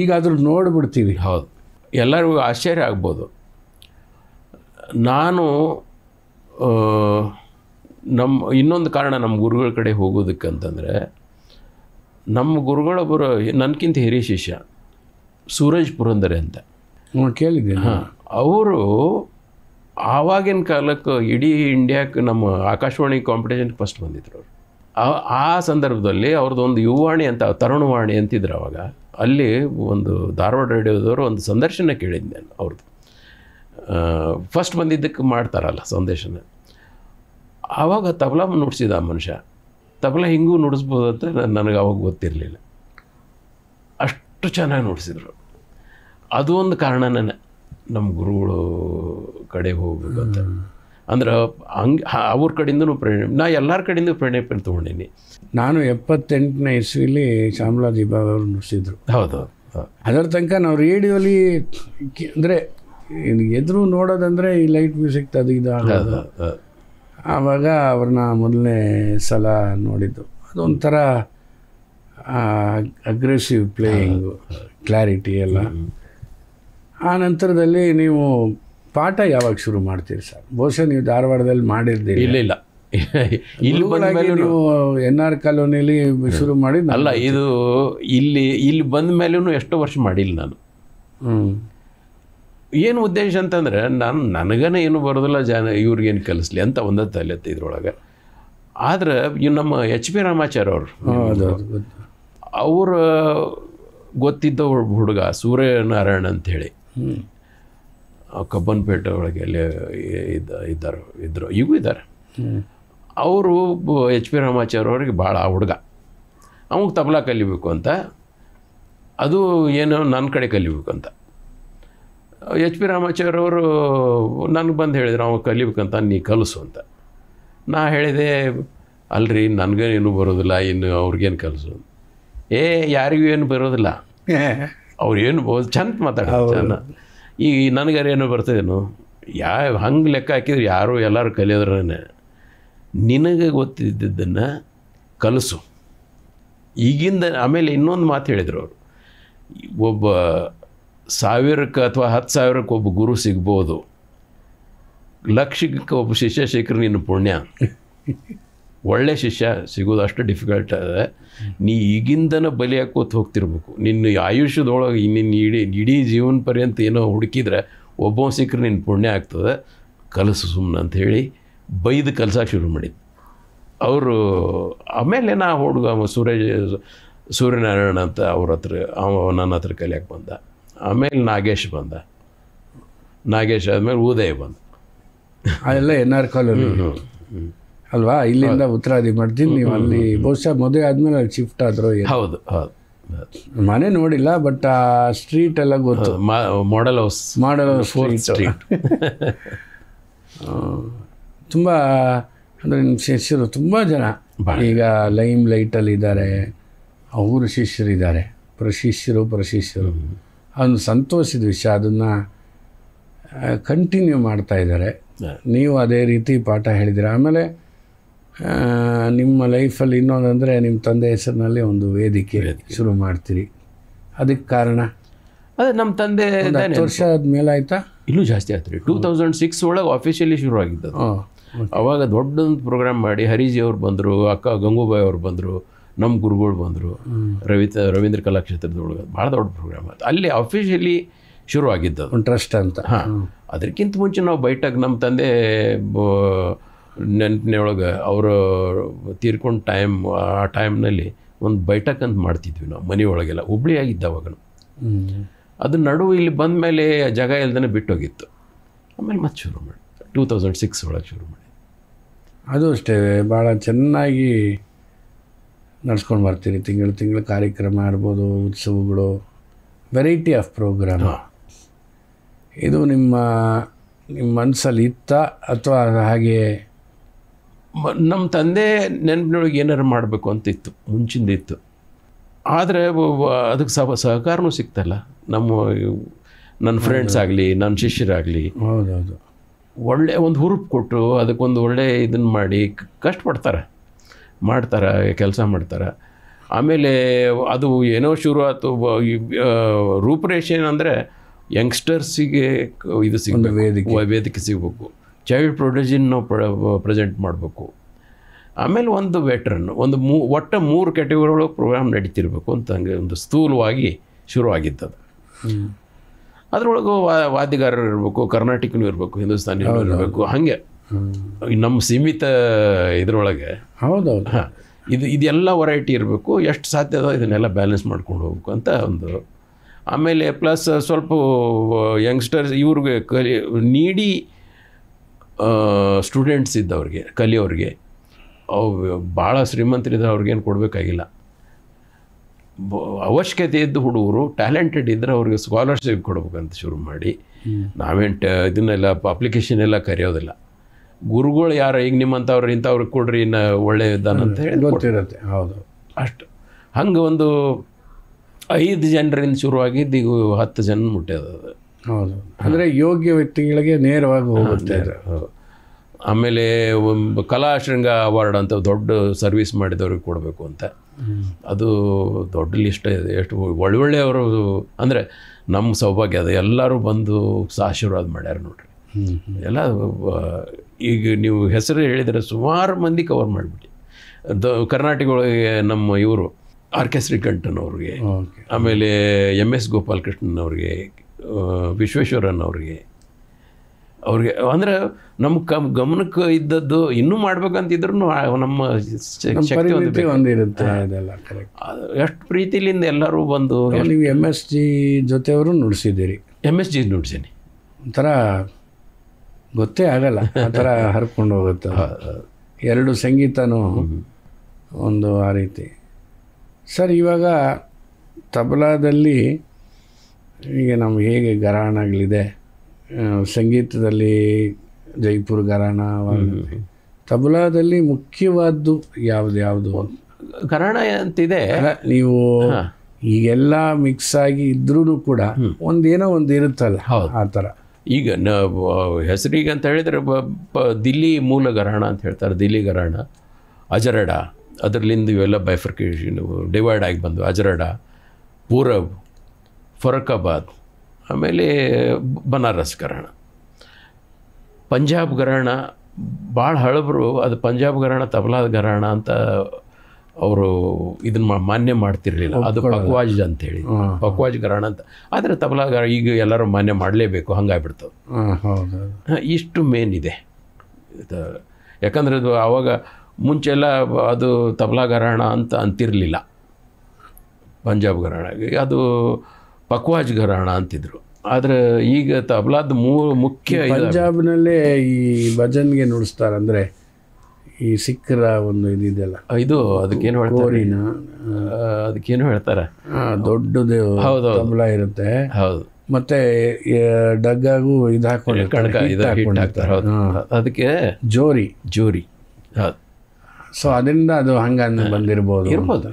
ಈಗ ಅದ್ರ ನೋಡಿಬಿಡ್ತೀವಿ. ಹೌದು. ಎಲ್ಲರಿಗೂ ಆಶ್ಚರ್ಯ ಆಗ್ಬೋದು. ನಾನು ಇನ್ನೊಂದು ಕಾರಣ ನಮ್ಮ ಗುರುಗಳ ಕಡೆ ಹೋಗೋದಕ್ಕಂತಂದರೆ, ನಮ್ಮ ಗುರುಗಳೊಬ್ಬರು ನನಗಿಂತ ಹಿರಿಯ ಶಿಷ್ಯ ಸೂರಜ್ ಪುರಂದರೆ ಅಂತ ಕೇಳಿದ್ದೀನಿ. ಅವರು ಆವಾಗಿನ ಕಾಲಕ್ಕೆ ಇಡೀ ಇಂಡಿಯಾಕ್ಕೆ ನಮ್ಮ ಆಕಾಶವಾಣಿ ಕಾಂಪಿಟೇಷನ್ಗೆ ಫಸ್ಟ್ ಬಂದಿದ್ರು ಅವರು. ಆ ಸಂದರ್ಭದಲ್ಲಿ ಅವ್ರದ್ದೊಂದು ಯುವವಾಣಿ ಅಂತ, ತರುಣವಾಣಿ ಅಂತಿದ್ರು ಅವಾಗ. ಅಲ್ಲಿ ಒಂದು ಧಾರವಾಡ ರೇಡಿಯೋದವರು ಒಂದು ಸಂದರ್ಶನ ಕೇಳಿದ್ದೆ ನಾನು ಅವ್ರದ್ದು. ಫಸ್ಟ್ ಬಂದಿದ್ದಕ್ಕೆ ಮಾಡ್ತಾರಲ್ಲ ಸಂದರ್ಶನ. ಆವಾಗ ತಬಲಾ ನುಡಿಸಿದ ಆ ಮನುಷ್ಯ. ತಬಲಾ ಹಿಂಗೂ ನುಡಿಸ್ಬೋದು ಅಂತ ನನಗೆ ಅವಾಗ ಗೊತ್ತಿರಲಿಲ್ಲ. ಅಷ್ಟು ಚೆನ್ನಾಗಿ ನುಡಿಸಿದ್ರು. ಅದು ಒಂದು ಕಾರಣನೇ ನಮ್ಮ ಗುರುಗಳು ಕಡೆ ಹೋಗ್ಬೇಕು ಅಂತ. ಅಂದ್ರೆ ಹಂಗೆ ಅವ್ರ ಕಡೆಯಿಂದನೂ ಪ್ರೇರಣೆ, ನಾ ಎಲ್ಲರ ಕಡೆಯಿಂದ ಪ್ರೇರಣೆ ತೊಗೊಂಡೀನಿ. ನಾನು 78ನೇ ಇಸ್ವಿಲಿ ಶ್ಯಾಮಲಾಜಿ ಬಾಬಾ ಅವರು ನುಡಿಸಿದ್ರು. ಹೌದು. ಅದರ ತನಕ ನಾವು ರೇಡಿಯೋಲಿ ಅಂದರೆ ಎದುರು ನೋಡೋದಂದರೆ ಈ ಲೈಟ್ ಮ್ಯೂಸಿಕ್ ಅದು ಇದು ಆಗೋದು. ಆವಾಗ ಅವ್ರನ್ನ ಮೊದಲನೇ ಸಲ ನೋಡಿದ್ದು. ಅದೊಂಥರ ಅಗ್ರೆಸಿವ್ ಪ್ಲೇಯಿಂಗು, ಕ್ಲಾರಿಟಿ ಎಲ್ಲ. ಆ ನಂತರದಲ್ಲಿ ನೀವು ಪಾಠ ಯಾವಾಗ ಶುರು ಮಾಡ್ತೀರಿ ಸರ್? ಬಹುಶಃ ನೀವು ಧಾರವಾಡದಲ್ಲಿ ಮಾಡಿರ್ತೀರಿ. ಇಲ್ಲ ಇಲ್ಲಿ ನೀವು NR ಕಾಲೋನಿಯಲ್ಲಿ ಶುರು ಮಾಡಿ ಅಲ್ಲ, ಇದು ಇಲ್ಲಿ ಬಂದ ಮೇಲೂ ಎಷ್ಟೋ ವರ್ಷ ಮಾಡಿಲ್ಲ ನಾನು. ಏನು ಉದ್ದೇಶ ಅಂತಂದರೆ, ನನಗನೇ ಏನು ಬರೋದಿಲ್ಲ, ಇವ್ರಿಗೇನು ಕಲಿಸ್ಲಿ ಅಂತ ಒಂದೇ ತಲೆತ್ತೆ ಇದ್ರೊಳಗೆ. ಆದರೆ ನಮ್ಮ HP ರಾಮಾಚಾರ್ಯ ಅವರು ಗೊತ್ತಿದ್ದ ಹುಡುಗ ಸೂರ್ಯನಾರಾಯಣ ಅಂಥೇಳಿ ಕಬ್ಬನ್ಪೇಟೆ ಒಳಗೆ ಅಲ್ಲಿ ಇದ್ದರು, ಈಗೂ ಇದ್ದಾರೆ. ಅವರು HP ರಾಮಾಚಾರ್ಯ ಅವ್ರಿಗೆ ಭಾಳ ಹುಡುಗ, ಅವಾಗ ತಬಲಾ ಕಲಿಬೇಕು ಅಂತ ಅದು ಏನೋ ನನ್ನ ಕಡೆ ಕಲಿಬೇಕಂತ. ಎಚ್ ಪಿ ರಾಮಾಚಾರ್ಯ ಅವರು ನನಗೆ ಬಂದು ಹೇಳಿದ್ರು, ಅವ ಕಲಿಬೇಕಂತ, ನೀ ಕಲಿಸು ಅಂತ. ನಾ ಹೇಳಿದೆ, ಅಲ್ರಿ ನನಗೇನು ಬರೋದಿಲ್ಲ, ಇನ್ನು ಅವ್ರಿಗೇನು ಕಲಿಸು. ಯಾರಿಗೂ ಏನು ಬರೋದಿಲ್ಲ, ಅವ್ರೇನು ಚಂದ ಮಾತಾಡೋದು ಚೆನ್ನ. ಈಗ ನನಗಾರೇನು ಬರ್ತದೇನು, ಹಂಗೆ ಲೆಕ್ಕ ಹಾಕಿದ್ರೆ ಯಾರು ಎಲ್ಲರೂ ಕಲಿಯೋದ್ರೇ. ನಿನಗೆ ಗೊತ್ತಿದ್ದನ್ನು ಕಲಿಸು ಈಗಿಂದ. ಆಮೇಲೆ ಇನ್ನೊಂದು ಮಾತು ಹೇಳಿದರು ಅವರು, ಒಬ್ಬ 1000ಕ್ಕೆ ಅಥವಾ 10,000ಕ್ಕೆ ಒಬ್ಬ ಗುರು ಸಿಗ್ಬೋದು, ಲಕ್ಷಕ್ಕೆ ಒಬ್ಬ ಶಿಷ್ಯ ಸಿಕ್ಕರೆ ನಿನ್ನ ಪುಣ್ಯ. ಒಳ್ಳೆ ಶಿಷ್ಯ ಸಿಗೋದು ಅಷ್ಟು ಡಿಫಿಕಲ್ಟ್ ಅದ. ನೀ ಈಗಿಂದನೇ ಬಲಿ ಹಾಕೋತ ಹೋಗ್ತಿರ್ಬೇಕು. ನಿನ್ನ ಆಯುಷ್ಯದೊಳಗೆ ನಿನ್ನ ಇಡೀ ಜೀವನ ಪರ್ಯಂತ ಏನೋ ಹುಡುಕಿದ್ರೆ ಒಬ್ಬ ಸಿಕ್ಕರೆ ನಿನ್ನ ಪುಣ್ಯ ಆಗ್ತದೆ, ಕಲಸು ಸುಮ್ಮನೆ ಅಂಥೇಳಿ ಬೈದು ಕಲ್ಸೋಕೆ ಶುರು ಮಾಡಿದ್ದು ಅವರು. ಆಮೇಲೆ ನಾ ಹುಡುಗ ಸೂರ್ಯನಾರಾಯಣ ಅಂತ ಅವ್ರ ಹತ್ರ, ನನ್ನ ಹತ್ರ ಕಲಿಯಕ್ಕೆ ಬಂದ. ಆಮೇಲೆ ನಾಗೇಶ್ ಬಂದ, ನಾಗೇಶ್ ಆದಮೇಲೆ ಉದಯ್ ಬಂದ. ಅದೆಲ್ಲ NR ಕಾಲೋನಿ ಅಲ್ವಾ? ಇಲ್ಲಿಂದ ಉತ್ತರಾದಿ ಮಾಡ್ತೀನಿ. ನೀವು ಅಲ್ಲಿ ಬಹುಶಃ ಮದುವೆ ಆದಮೇಲೆ ಅಲ್ಲಿ ಶಿಫ್ಟ್ ಆದರೂ? ಹೌದು ಹೌದು. ಮನೆ ನೋಡಿಲ್ಲ, ಬಟ್ ಆ ಸ್ಟ್ರೀಟ್ ಎಲ್ಲ ಗೊತ್ತು. Model house 4th street. ತುಂಬ ಅಂದರೆ ನಿಮ್ಮ ಶಿಷ್ಯರು ತುಂಬ ಜನ ಈಗ ಲೈಮ್ ಲೈಟಲ್ಲಿದ್ದಾರೆ, ಅವರು ಶಿಷ್ಯರಿದ್ದಾರೆ, ಪ್ರಶಿಷ್ಯರು. ಅದೊಂದು ಸಂತೋಷದ ವಿಷಯ. ಅದನ್ನು ಕಂಟಿನ್ಯೂ ಮಾಡ್ತಾ ಇದ್ದಾರೆ. ನೀವು ಅದೇ ರೀತಿ ಪಾಠ ಹೇಳಿದ್ದೀರ. ಆಮೇಲೆ ನಿಮ್ಮ ಲೈಫಲ್ಲಿ ಇನ್ನೊಂದಂದರೆ ನಿಮ್ಮ ತಂದೆ ಹೆಸರಿನಲ್ಲಿ ಒಂದು ವೇದಿಕೆ ಶುರು ಮಾಡ್ತೀರಿ. ಅದಕ್ಕೆ ಕಾರಣ? ಅದೇ ನಮ್ಮ ತಂದೆ 10 ವರ್ಷ ಆದಮೇಲೆ ಆಯಿತಾ? ಇನ್ನೂ ಜಾಸ್ತಿ ಆಯ್ತು ರೀ. 2006 ಒಳಗೆ ಆಫಿಷಿಯಲಿ ಶುರು ಆಗಿದ್ದದು. ಅವಾಗ ದೊಡ್ಡೊಂದು ಪ್ರೋಗ್ರಾಮ್ ಮಾಡಿ ಹರೀಜಿ ಅವ್ರು ಬಂದರು, ಅಕ್ಕ ಗಂಗೂಬಾಯಿ ಅವ್ರು ಬಂದರು, ನಮ್ಮ ಗುರುಗಳು ಬಂದರು, ರವೀಂದ್ರ ಕಲಾಕ್ಷೇತ್ರದೊಳಗೆ ಭಾಳ ದೊಡ್ಡ ಪ್ರೋಗ್ರಾಮ್ ಆಯ್ತು. ಅಲ್ಲಿ ಆಫಿಷಿಯಲಿ ಶುರು ಆಗಿದ್ದದು, ಒಂದು ಟ್ರಸ್ಟ್ ಅಂತ. ಅದಕ್ಕಿಂತ ಮುಂಚೆ ನಾವು ಬೈಟಾಗಿ ನಮ್ಮ ತಂದೆ ನೆನಪಿನೊಳಗೆ ಅವರು ತೀರ್ಕೊಂಡು ಆ ಟೈಮ್ನಲ್ಲಿ ಒಂದು ಬೈಠಕ್ ಅಂತ ಮಾಡ್ತಿದ್ವಿ ನಾವು ಮನೆಯೊಳಗೆಲ್ಲ. ಹುಬ್ಳಿ ಆಗಿದ್ದ ಅವಾಗ. ಅದು ನಡುವೆ ಇಲ್ಲಿ ಬಂದ ಮೇಲೆ ಜಾಗ ಇಲ್ದೇ ಬಿಟ್ಟೋಗಿತ್ತು. ಆಮೇಲೆ ಮತ್ತೆ ಶುರು ಮಾಡಿ 2006 ಒಳಗೆ ಶುರು ಮಾಡಿ. ಅದು ಅಷ್ಟೇ ಭಾಳ ಚೆನ್ನಾಗಿ ನಡ್ಸ್ಕೊಂಡು ಬರ್ತೀರಿ. ತಿಂಗಳು ಕಾರ್ಯಕ್ರಮ ಇರ್ಬೋದು, ಉತ್ಸವಗಳು, ವೆರೈಟಿ ಆಫ್ ಪ್ರೋಗ್ರಾಮ್. ಇದು ನಿಮ್ಮ ಮನಸ್ಸಲ್ಲಿ ಇತ್ತ ಅಥವಾ ಹಾಗೆ? ನಮ್ಮ ತಂದೆ ನೆನಪಿನೊಳಗೆ ಏನಾರು ಮಾಡಬೇಕು ಅಂತ ಇತ್ತು, ಮುಂಚಿಂದ ಇತ್ತು. ಆದರೆ ಅದಕ್ಕೆ ಸಹಕಾರನೂ ಸಿಗ್ತಲ್ಲ. ನನ್ನ ಫ್ರೆಂಡ್ಸ್ ಆಗಲಿ, ನನ್ನ ಶಿಷ್ಯರಾಗಲಿ, ಹೌದೌದು, ಒಳ್ಳೆ ಒಂದು ಹುರುಪು ಕೊಟ್ಟು ಅದಕ್ಕೊಂದು ಒಳ್ಳೆ ಇದನ್ನು ಮಾಡಿ ಕಷ್ಟಪಡ್ತಾರೆ, ಕೆಲಸ ಮಾಡ್ತಾರೆ. ಆಮೇಲೆ ಅದು ಏನೋ ಶುರು ಆಯ್ತು. ರೂಪರೇಷೆ ಏನಂದರೆ ಯಂಗ್ಸ್ಟರ್ಸಿಗೆ ಇದು ಸಿಗಬೇಕು, ವೇದಿಕೆ ಸಿಗಬೇಕು. ಚೈಲ್ಡ್ ಪ್ರೊಡಜಿನ ನಾವು ಪ್ರೆಸೆಂಟ್ ಮಾಡಬೇಕು. ಆಮೇಲೆ ಒಂದು ವೆಟ್ರನ್, ಒಟ್ಟು 3 ಕ್ಯಾಟಗರಿಗಳು ಪ್ರೋಗ್ರಾಮ್ ನಡೀತಿರ್ಬೇಕು ಅಂತ ಹಂಗೆ ಒಂದು ಸ್ಥೂಲವಾಗಿ ಶುರುವಾಗಿದ್ದದು. ಅದರೊಳಗೂ ವಾದ್ಯಗಾರರು ಇರಬೇಕು, ಕರ್ನಾಟಕನೂ ಇರಬೇಕು, ಹಿಂದೂಸ್ತಾನಿ ಇರಬೇಕು. ಹಾಗೆ ನಮ್ಮ ಸೀಮಿತ ಇದರೊಳಗೆ ಹೌದೌದು ಇದೆಲ್ಲ ವೆರೈಟಿ ಇರಬೇಕು. ಎಷ್ಟು ಸಾಧ್ಯದ ಇದನ್ನೆಲ್ಲ ಬ್ಯಾಲೆನ್ಸ್ ಮಾಡ್ಕೊಂಡು ಹೋಗ್ಬೇಕು ಅಂತ ಒಂದು. ಆಮೇಲೆ ಪ್ಲಸ್ ಸ್ವಲ್ಪ ಯಂಗ್ಸ್ಟರ್ಸ್ ಇವ್ರಿಗೆ ನೀಡಿ ಸ್ಟೂಡೆಂಟ್ಸ್ ಇದ್ದವ್ರಿಗೆ, ಕಲಿಯೋರಿಗೆ, ಭಾಳ ಶ್ರೀಮಂತರಿದ್ದರೆ ಅವ್ರಿಗೇನು ಕೊಡಬೇಕಾಗಿಲ್ಲ. ಅವಶ್ಯಕತೆ ಇದ್ದ ಹುಡುಗರು ಟ್ಯಾಲೆಂಟೆಡ್ ಇದ್ದರೆ ಅವ್ರಿಗೆ ಸ್ಕಾಲರ್ಶಿಪ್ ಕೊಡ್ಬೇಕಂತ ಶುರು ಮಾಡಿ ನಾವೇನು ಇದನ್ನೆಲ್ಲ ಅಪ್ಲಿಕೇಶನ್ ಎಲ್ಲ ಕರೆಯೋದಿಲ್ಲ. ಗುರುಗಳು ಯಾರು ಈಗ ನಿಮ್ಮಂಥವ್ರು ಇಂಥವ್ರಿಗೆ ಕೊಡ್ರಿ ಇನ್ನು ಒಳ್ಳೆ ಇದ್ದಾನಂತ ಹೇಳಿ ಗೊತ್ತಿರುತ್ತೆ. ಹೌದು, ಅಷ್ಟು. ಹಂಗೆ ಒಂದು 5 ಜನರಿಂದ ಶುರುವಾಗಿದ್ದು ಈಗ 10 ಜನ ಮುಟ್ಟ್ಯದ. ಹೌದು, ಅಂದರೆ ಯೋಗ್ಯ ವ್ಯಕ್ತಿಗಳಿಗೆ ನೇರವಾಗಿ ಹೋಗುತ್ತೆ. ಆಮೇಲೆ ಕಲಾಶೃಂಗ ಅವಾರ್ಡ್ ಅಂತ ದೊಡ್ಡ ಸರ್ವಿಸ್ ಮಾಡಿದವ್ರಿಗೆ ಕೊಡಬೇಕು ಅಂತ. ಅದು ದೊಡ್ಡ ಲಿಸ್ಟ್ ಇದೆ. ಎಷ್ಟು ಒಳ್ಳೊಳ್ಳೆಯವರು ಅಂದರೆ ನಮ್ಮ ಸೌಭಾಗ್ಯ ಅದು. ಎಲ್ಲರೂ ಬಂದು ಆಶೀರ್ವಾದ ಮಾಡ್ಯಾರ ನೋಡ್ರಿ. ಎಲ್ಲ ಈಗ ನೀವು ಹೆಸರು ಹೇಳಿದರೆ ಸುಮಾರು ಮಂದಿ ಕವರ್ ಮಾಡಿಬಿಟ್ಟು. ಕರ್ನಾಟಕ ಒಳಗೆ ನಮ್ಮ ಇವರು R.K. ಶ್ರೀಕಂಠನ್ ಅವ್ರಿಗೆ, ಆಮೇಲೆ MS ಗೋಪಾಲಕೃಷ್ಣನ್ ಅವ್ರಿಗೆ, ವಿಶ್ವೇಶ್ವರನ್ ಅವ್ರಿಗೆ ಅಂದರೆ ನಮ್ಮ ಗಮನಕ್ಕೆ ಇದ್ದದ್ದು ಇನ್ನೂ ಮಾಡ್ಬೇಕಂತಿದ್ರು ನಮ್ಮ ಶಕ್ತಿ ಒಂದಿರುತ್ತೆ. ಅದೆಲ್ಲ ಕರೆಕ್ಟ್. ಎಷ್ಟು ಪ್ರೀತಿಲಿಂದ ಎಲ್ಲರೂ ಬಂದು. ನೀವು MSG ಜೊತೆಯವರು ನುಡಿಸಿದ್ದೀರಿ? MSG ನುಡಿಸೀನಿ. ಒಂಥರ ಗೊತ್ತೇ ಆಗಲ್ಲ, ಆ ಥರ ಹರ್ಕೊಂಡು ಹೋಗುತ್ತೆ. 2 ಸಂಗೀತನೂ ಒಂದು ಆ ರೀತಿ. ಸರ್, ಇವಾಗ ತಬಲಾದಲ್ಲಿ ಈಗ ನಮ್ಗೆ ಹೇಗೆ ಘರಾಣಗಳಿದೆ, ಸಂಗೀತದಲ್ಲಿ ಜೈಪುರ್ ಘರಾಣ, ತಬಲಾದಲ್ಲಿ ಮುಖ್ಯವಾದ್ದು ಯಾವುದು? ಘರಾಣ ಅಂತಿದೆ. ನೀವು ಈಗೆಲ್ಲ ಮಿಕ್ಸ್ ಆಗಿ ಇದ್ರೂ ಕೂಡ ಒಂದೇನೋ ಒಂದು ಇರುತ್ತಲ್ಲ ಆ ಥರ. ಈಗ ಹೆಸರಿಗೆ ಅಂತ ಹೇಳಿದರೆ ದಿಲ್ಲಿ ಮೂಲ ಘರಾಣ ಅಂತ ಹೇಳ್ತಾರೆ. ದಿಲ್ಲಿ ಘರಾಣ, ಅಜರಡ, ಅದರಲ್ಲಿಂದ ಇವೆಲ್ಲ ಬೈಫರ್ಕೇಷನ್ ಡಿವೈಡ್ ಆಗಿ ಬಂದು ಅಜರಡ, ಪೂರಬ್, ಫರಕಾಬಾದ್, ಆಮೇಲೆ ಬನಾರಸ್ ಘರಾಣ. ಪಂಜಾಬ್ ಘರಾಣ ಭಾಳ ಹಳಬರು, ಅದು ಪಂಜಾಬ್ ಘರಾಣ ತಬಲಾದ ಘರಾಣ ಅಂತ ಅವರು ಇದನ್ನು ಮಾನ್ಯ ಮಾಡ್ತಿರ್ಲಿಲ್ಲ. ಅದು ಪಕ್ವಾಜ್ ಅಂತೇಳಿ, ಪಕ್ವಾಜ್ ಘರಾಣ ಅಂತ. ಆದರೆ ತಬಲಾ ಈಗ ಎಲ್ಲರೂ ಮಾನ್ಯ ಮಾಡಲೇಬೇಕು, ಹಂಗಾಗ್ಬಿಡ್ತದೆ. ಇಷ್ಟು ಮೇನ್ ಇದೆ. ಯಾಕಂದರೆ ಅದು ಆವಾಗ ಮುಂಚೆಲ್ಲ ಅದು ತಬಲಾ ಘರಾಣ ಅಂತ ಅಂತಿರಲಿಲ್ಲ. ಪಂಜಾಬ್ ಘರಾಣ ಅದು ಪಕ್ವಾಜ್ ಘರಾಣ ಅಂತಿದ್ರು. ಆದರೆ ಈಗ ತಬಲಾದ ಮುಖ್ಯ ಪಂಜಾಬ್ನಲ್ಲೇ ಈ ಭಜನ್ಗೆ ನುಡಿಸ್ತಾರೆ. ಅಂದರೆ ಈ ಸಿಖ್ರ ಒಂದು ಇದೆಯಲ್ಲ, ಇದು ಅದಕ್ಕೇನು ಹೇಳ್ತಾರೆ, ಅದಕ್ಕೇನು ಹೇಳ್ತಾರೆ, ದೊಡ್ಡದು ಹೌದು ತಬಲಾ ಇರುತ್ತೆ. ಹೌದು. ಮತ್ತೆ ಡಗ್ಗಾಗೂ ಇದು ಹಾಕೊಂಡು ಕಣಕ ಇದು ಹಿಟ್ಟು ಹಾಕ್ತಾರೆ. ಹೌದು, ಅದಕ್ಕೆ ಜೋರಿ. ಹೌದು. ಸೊ ಅದರಿಂದ ಅದು ಹಂಗೆ ಬಂದಿರ್ಬೋದು. ಇರ್ಬೋದು.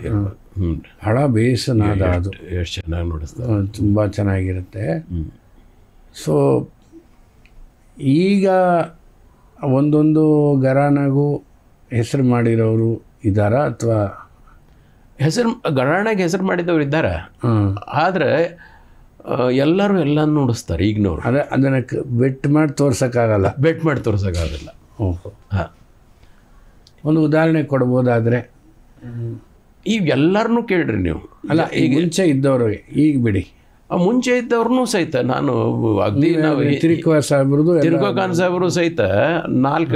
ಬಹಳ ಬೇಸನಾದ, ಅದು ಎಷ್ಟು ಚೆನ್ನಾಗಿ ನೋಡಿಸ್ತಾರೆ, ತುಂಬ ಚೆನ್ನಾಗಿರುತ್ತೆ. ಸೊ ಈಗ ಒಂದೊಂದು ಘರಾಣಗೂ ಹೆಸರು ಮಾಡಿರೋರು ಇದ್ದಾರಾ, ಅಥವಾ ಘರಾಣೆಗೆ ಹೆಸರು ಮಾಡಿದವರು ಇದ್ದಾರೆ. ಆದರೆ ಎಲ್ಲರೂ ಎಲ್ಲ ನುಡಿಸ್ತಾರೆ ಈಗಿನವರು. ಅದನ್ನು ಬೆಟ್ ಮಾಡಿ ತೋರ್ಸೋಕ್ಕಾಗಲ್ಲ. ಹಾಂ, ಒಂದು ಉದಾಹರಣೆ ಕೊಡ್ಬೋದಾದರೆ? ಎಲ್ಲರನ್ನೂ ಕೇಳ್ರಿ ನೀವು. ಅಲ್ಲ, ಈಗ ಮುಂಚೆ ಇದ್ದವ್ರಿಗೆ, ಈಗ ಬಿಡಿ, ಮುಂಚೆ ಇದ್ದವ್ರನ್ನೂ ಸಹಿತ ನಾನು ಅಗ್ದಿ ನಾವು ತಿರುಕೋ ಖಾನ್ ಸಾಹೇಬರು ಸಹಿತ 4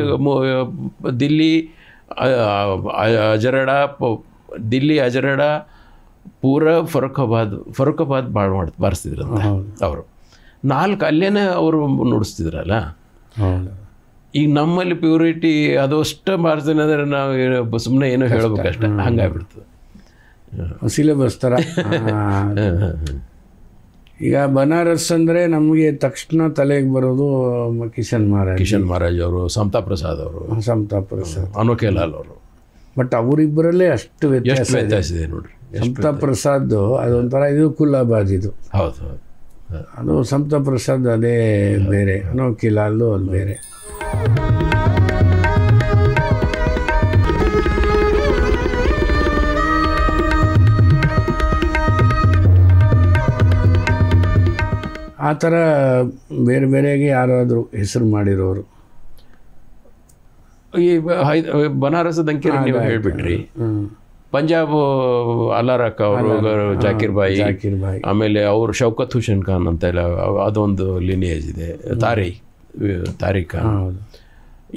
ದಿಲ್ಲಿ ಅಜರಡ, ಪೂರ ಫರೂಖಾಬಾದ್ ಭಾಳ ಬಾರಿಸ್ತಿದ್ರಂತ ಅವರು. 4 ಅಲ್ಲೇನೆ ಅವರು ನುಡಿಸ್ತಿದ್ರಲ್ಲ. ಈಗ ನಮ್ಮಲ್ಲಿ ಪ್ಯೂರಿಟಿ ಅದು ಅಷ್ಟು ಬಾರಿಸ್ತೀನಿ ಅಂದರೆ ನಾವು ಸುಮ್ಮನೆ ಏನೋ ಹೇಳ್ಬೇಕಷ್ಟೆ, ಹಂಗಾಗ್ಬಿಡ್ತದೆ. ಸಿಲೆಬಸ್ ಥರ. ಈಗ ಬನಾರಸ್ ಅಂದರೆ ನಮಗೆ ತಕ್ಷಣ ತಲೆಗೆ ಬರೋದು ಕಿಶನ್ ಮಹಾರಾಜ್ ಅವರು, ಸಮತಾ ಪ್ರಸಾದ್, ಅನೋಖೆ ಲಾಲ್ ಅವರು. ಬಟ್ ಅವರಿಬ್ಬರಲ್ಲೇ ಅಷ್ಟು ವ್ಯತ್ಯಾಸ ಇದೆ ನೋಡ್ರಿ. ಸಮತಾ ಪ್ರಸಾದ್ ಅದೊಂಥರ, ಇದು ಕುಲಾಬಾದ್, ಇದು ಹೌದು. ಅದು ಸಮತಾ ಪ್ರಸಾದ್ ಅದೇ ಬೇರೆ, ಅನೋಖೆ ಲಾಲ್ ಅದು ಬೇರೆ. ಆ ಥರ ಬೇರೆ ಬೇರೆಗೆ ಯಾರಾದರೂ ಹೆಸರು ಮಾಡಿರೋರು? ಈ ಬನಾರಸ್ ದಂಕೇರಿ ನೀವು ಹೇಳಿಬಿಟ್ರಿ. ಪಂಜಾಬ್ ಅಲಾರಕ್ಕ ಅವರು, ಜಾಕಿರ್ ಬಾಯಿ, ಆಮೇಲೆ ಅವರು ಶೌಕತ್ ಹುಸೇನ್ ಖಾನ್ ಅಂತೆಲ್ಲ, ಅದೊಂದು ಲಿನಿಯೇಜ್ ಇದೆ. ತಾರಿಕ್ ಖಾನ್,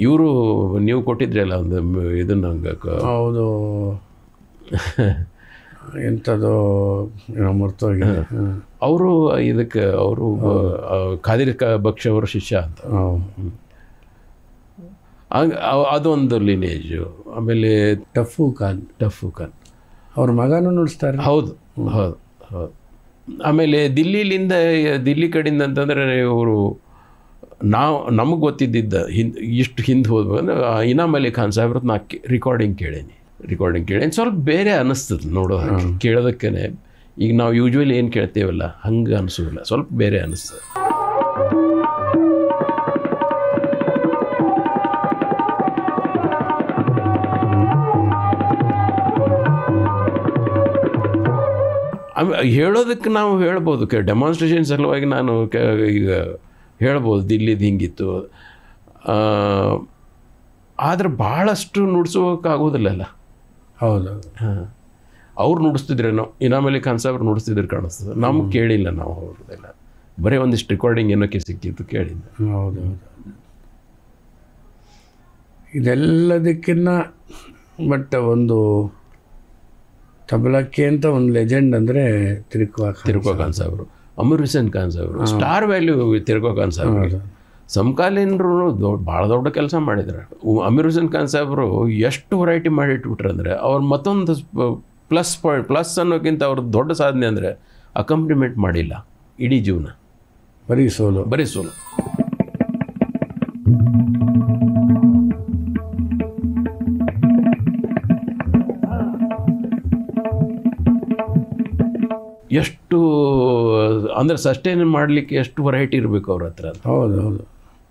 ಇವರು ನೀವು ಕೊಟ್ಟಿದ್ರಲ್ಲ ಒಂದು ಇದನ್ನು. ಹೌದು, ಎಂಥದ್ದು ಮರ್ತೋಗಿದೆ. ಅವರು ಇದಕ್ಕೆ ಅವರು ಖಾದಿರ್ ಬಕ್ಷ್ ಅವರ ಶಿಷ್ಯ ಅಂತ, ಅದೊಂದು ಲಿನೇಜು. ಆಮೇಲೆ ಟಫು ಖಾನ್ ಅವ್ರ ಮಗನೂ ನುಡಿಸ್ತಾರೆ. ಹೌದು. ಆಮೇಲೆ ದಿಲ್ಲಿ ಕಡೆಯಿಂದ ಅಂತಂದರೆ ಇವರು ನಮಗೆ ಗೊತ್ತಿದ್ದ ಇಷ್ಟು ಹಿಂದೆ ಹೋದ್ಮೇಲೆ ಇನಾಮ್ ಅಲಿ ಖಾನ್ ಸಾಹೇಬ್ರದ್ದು ನಾ ರೆಕಾರ್ಡಿಂಗ್ ಕೇಳೀನಿ. ಸ್ವಲ್ಪ ಬೇರೆ ಅನ್ನಿಸ್ತದೆ ನೋಡೋ ಹಾಗೆ, ಕೇಳೋದಕ್ಕೇ. ಈಗ ನಾವು ಯೂಶ್ವಲಿ ಏನು ಕೇಳ್ತೇವಲ್ಲ ಹಂಗೆ ಅನಿಸೋದಿಲ್ಲ, ಸ್ವಲ್ಪ ಬೇರೆ ಅನ್ನಿಸ್ತದೆ. ಹೇಳೋದಕ್ಕೆ ನಾವು ಹೇಳ್ಬೋದು, ಡೆಮಾನ್ಸ್ಟ್ರೇಷನ್ ಸಲುವಾಗಿ ನಾನು ಈಗ ಹೇಳ್ಬೋದು ದಿಲ್ಲಿದು ಹಿಂಗಿತ್ತು. ಆದರೆ ಭಾಳಷ್ಟು ನುಡ್ಸೋಕ್ಕಾಗೋದಿಲ್ಲಲ್ಲ. ಹೌದು. ಅವ್ರು ನುಡಿಸ್ತಿದ್ರೇನೋ, ಇನಾಮ್ ಅಲಿ ಖಾನ್ ಸಾಹೇಬ್ರು ನುಡಿಸ್ತಿದ್ರೆ ಕಾಣಿಸ್ತದೆ. ನಮ್ಗೆ ಕೇಳಿಲ್ಲ, ನಾವು ಅವ್ರದ್ದೆಲ್ಲ ಬರೀ ಒಂದಿಷ್ಟು ರೆಕಾರ್ಡಿಂಗ್ ಏನೋಕ್ಕೆ ಸಿಕ್ಕಿತ್ತು, ಕೇಳಿಲ್ಲ. ಹೌದು. ಇದೆಲ್ಲದಕ್ಕಿನ್ನ ಬಟ್ ಒಂದು ತಬಲಕ್ಕೆ ಅಂತ ಒಂದು ಲೆಜೆಂಡ್ ಅಂದರೆ ತಿರುಕೋ ಖಾನ್ ಸಾಹೇಬ್ರು, ಅಮೀರ್ ಹುಸೇನ್ ಖಾನ್ ಸಾಹೇಬ್ರು, ಸ್ಟಾರ್ ವ್ಯಾಲ್ಯೂ ತಿರುಕೋ ಖಾನ್ ಸಾಹೇಬ್ರು. ಸಮಕಾಲೀನರು ಭಾಳ ದೊಡ್ಡ ಕೆಲಸ ಮಾಡಿದ್ದಾರೆ. ಅಮೀರ್ ಹುಸೇನ್ ಖಾನ್ ಸಾಹೇಬರು ಎಷ್ಟು ವೆರೈಟಿ ಮಾಡಿ ಇಟ್ಬಿಟ್ರೆ ಅಂದರೆ ಅವ್ರು ಮತ್ತೊಂದು ಪ್ಲಸ್ ಅನ್ನೋಕ್ಕಿಂತ ಅವ್ರದ್ದು ದೊಡ್ಡ ಸಾಧನೆ ಅಂದರೆ ಅಕಂಪ್ಲಿಮೆಂಟ್ ಮಾಡಿಲ್ಲ ಇಡೀ ಜೀವನ, ಬರೀ ಸೋಲು. ಎಷ್ಟು ಅಂದರೆ ಸಸ್ಟೈನ್ ಮಾಡಲಿಕ್ಕೆ ಎಷ್ಟು ವೆರೈಟಿ ಇರಬೇಕು ಅವ್ರ ಹತ್ರ ಅಂತ. ಹೌದು.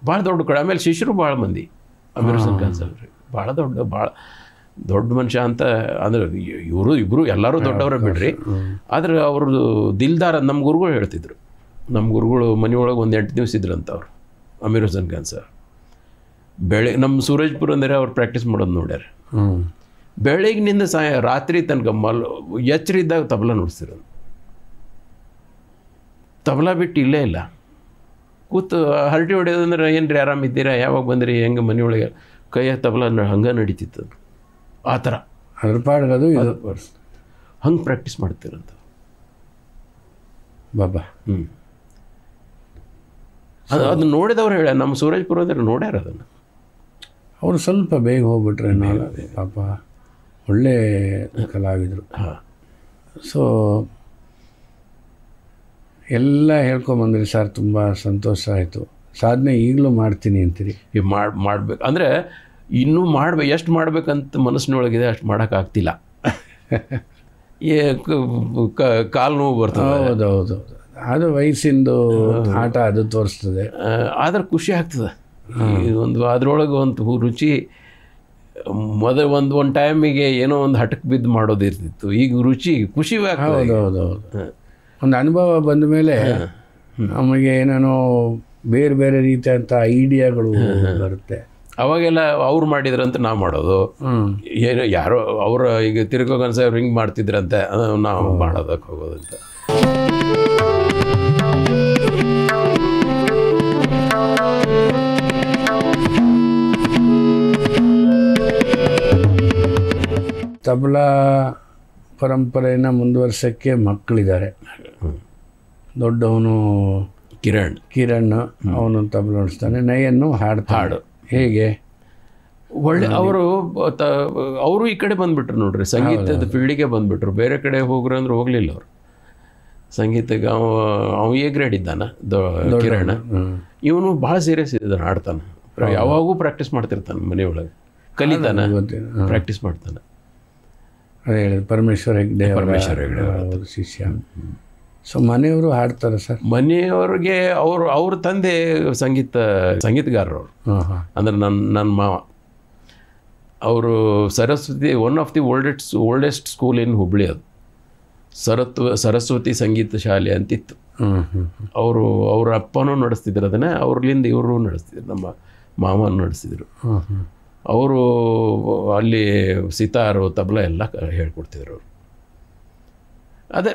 ಭಾಳ ದೊಡ್ಡ ಕಡೆ. ಆಮೇಲೆ ಶಿಷ್ಯರು ಭಾಳ ಮಂದಿ ಅಮೀರ್ ಖಾನ್ ಸಾಹೇಬ್ರಿ ಭಾಳ ದೊಡ್ಡ ಮನುಷ್ಯ ಅಂತ. ಅಂದರೆ ಇಬ್ಬರು ಎಲ್ಲರೂ ದೊಡ್ಡವರೇ ಬಿಡ್ರಿ. ಆದರೆ ಅವ್ರದ್ದು ದಿಲ್ದಾರ ನಮ್ಮ ಗುರುಗಳು ಹೇಳ್ತಿದ್ರು. ನಮ್ಮ ಗುರುಗಳು ಮನೆಯೊಳಗೆ ಒಂದು 8 ದಿವಸ ಇದ್ರಂತ ಅವರು ಅಮೀರ್ ಹುಸೇನ್ ಖಾನ್ ಸರ್. ನಮ್ಮ ಸೂರಜ್ಪುರ ಅಂದರೆ ಅವ್ರು ಪ್ರಾಕ್ಟೀಸ್ ಮಾಡೋದು ನೋಡ್ಯಾರ. ಬೆಳಗ್ಗಿನಿಂದ ರಾತ್ರಿ ತನಕ ಎಚ್ಚರಿದ್ದಾಗ ತಬಲಾ ನುಡಿಸ್ತಿರೋದು. ತಬಲಾ ಬಿಟ್ಟು ಇಲ್ಲೇ ಇಲ್ಲ. ಕೂತು ಹರಟಿ ಹೊಡೆಯೋದಂದ್ರೆ ಏನು ರೀ ಆರಾಮಿದ್ದೀರಾ, ಯಾವಾಗ ಬಂದಿರಿ, ಹೆಂಗೆ ಮನೆಯೊಳಗೆ ಕೈಯ ತಬಲಾ ಹಂಗೆ ನಡೀತಿತ್ತು. ಆ ಥರ ಅದ್ರ ಪಾಡ್ಗದು ಹಂಗೆ ಪ್ರಾಕ್ಟೀಸ್ ಮಾಡ್ತಿರಂತ ಬಾಬಾ. ಅದು ನೋಡಿದವ್ರು ಹೇಳ, ನಮ್ಮ ಸೂರಜ್ಪುರದವ್ರು ನೋಡ್ಯಾರ ಅದನ್ನು. ಅವರು ಸ್ವಲ್ಪ ಬೇಗ ಹೋಗ್ಬಿಟ್ರೆ ನಾಳೆ ಪಾಪ ಒಳ್ಳೆ ಕಲಾವಿದರು. ಸೊ ಎಲ್ಲ ಹೇಳ್ಕೊಂಬಂದ್ರಿ ಸರ್, ತುಂಬ ಸಂತೋಷ ಆಯಿತು. ಸಾಧನೆ ಈಗಲೂ ಮಾಡ್ತೀನಿ ಅಂತೀರಿ. ಮಾಡ್ಬೇಕು ಅಂದರೆ ಇನ್ನೂ ಎಷ್ಟು ಮಾಡ್ಬೇಕಂತ ಮನಸ್ಸಿನೊಳಗಿದೆ, ಅಷ್ಟು ಮಾಡೋಕ್ಕಾಗ್ತಿಲ್ಲ. ಕಾಲು ನೋವು ಬರ್ತದೆ. ಹೌದು. ಅದು ವಯಸ್ಸಿಂದು ಆಟ ಅದು ತೋರಿಸ್ತದೆ. ಆದ್ರೆ ಖುಷಿ ಆಗ್ತದೆ. ಅದರೊಳಗೆ ಒಂದು ರುಚಿ. ಮೊದಲು ಒಂದು ಟೈಮಿಗೆ ಏನೋ ಒಂದು ಹಠಕ್ಕೆ ಬಿದ್ದು ಮಾಡೋದಿರ್ತಿತ್ತು. ಈಗ ರುಚಿ ಖುಷಿ ಆಗ್ತದೆ. ಹೌದು. ಒಂದು ಅನುಭವ ಬಂದ ಮೇಲೆ ನಮಗೆ ಏನೇನೋ ಬೇರೆ ರೀತಿಯಂಥ ಐಡಿಯಾಗಳು ಬರುತ್ತೆ. ಅವಾಗೆಲ್ಲ ಅವ್ರು ಮಾಡಿದ್ರಂತ ನಾವು ಮಾಡೋದು. ಏನು ಯಾರೋ ಅವರ ಈಗ ತಿರುಗೋಗನ್ ಸಾಹೇಬ್ರು ಹಿಂಗೆ ಮಾಡ್ತಿದ್ರಂತೆ, ನಾವು ಮಾಡೋದಕ್ಕೆ ಹೋಗೋದಂತ. ತಬಲಾ ಪರಂಪರೆಯನ್ನು ಮುಂದುವರ್ಸೋಕ್ಕೆ ಮಕ್ಕಳಿದ್ದಾರೆ. ದೊಡ್ಡವನು ಕಿರಣ್ ಅವನು ತಬಲ ನುಡಿಸ್ತಾನೆ, ನಯನ್ನು ಹಾಡು. ಹೇಗೆ ಒಳ್ಳೆ ಅವರು ಈ ಕಡೆ ಬಂದುಬಿಟ್ರು ನೋಡ್ರಿ, ಸಂಗೀತದ ಫೀಲ್ಡಿಗೆ ಬಂದುಬಿಟ್ರು. ಬೇರೆ ಕಡೆ ಹೋಗ್ರು ಅಂದ್ರೆ ಹೋಗಲಿಲ್ಲ ಅವರು ಸಂಗೀತಕ್ಕೆ. ಅವ ಎ ಗ್ರೇಡ್ ಇದ್ದಾನ ಕಿರಣ್. ಇವನು ಭಾಳ ಸೀರಿಯಸ್ ಇದ್ದಾನೆ, ಆಡ್ತಾನೆ. ಯಾವಾಗೂ ಪ್ರಾಕ್ಟೀಸ್ ಮಾಡ್ತಿರ್ತಾನೆ, ಮನೆಯೊಳಗೆ ಕಲಿತಾನೆ, ಪ್ರಾಕ್ಟೀಸ್ ಮಾಡ್ತಾನೆ. ಅದೇ ಹೇಳಿದ ಪರಮೇಶ್ವರ ಹೆಗ್ಡೆ ಶಿಷ್ಯ. ಸೊ ಮನೆಯವರು ಹಾಡ್ತಾರೆ ಸರ್. ಮನೆಯವ್ರಿಗೆ ಅವ್ರ ತಂದೆ ಸಂಗೀತಗಾರರು. ಅಂದ್ರೆ ನನ್ನ ಮಾವ ಅವರು Saraswati, one of the oldest school in Hubli. ಅದು ಸರಸ್ವತಿ ಸಂಗೀತ ಶಾಲೆ ಅಂತಿತ್ತು. ಅವ್ರ ಅಪ್ಪನೂ ನಡೆಸ್ತಿದ್ರು ಅದನ್ನೇ, ಅವ್ರಲಿಂದ ಇವರು ನಡೆಸ್ತಿದ್ರು, ನಮ್ಮ ಮಾವನು ನಡೆಸ್ತಿದ್ರು. ಅವರು ಅಲ್ಲಿ ಸಿತಾರು ತಬಲ ಎಲ್ಲ ಹೇಳ್ಕೊಡ್ತಿದ್ರು ಅವರು. ಅದೇ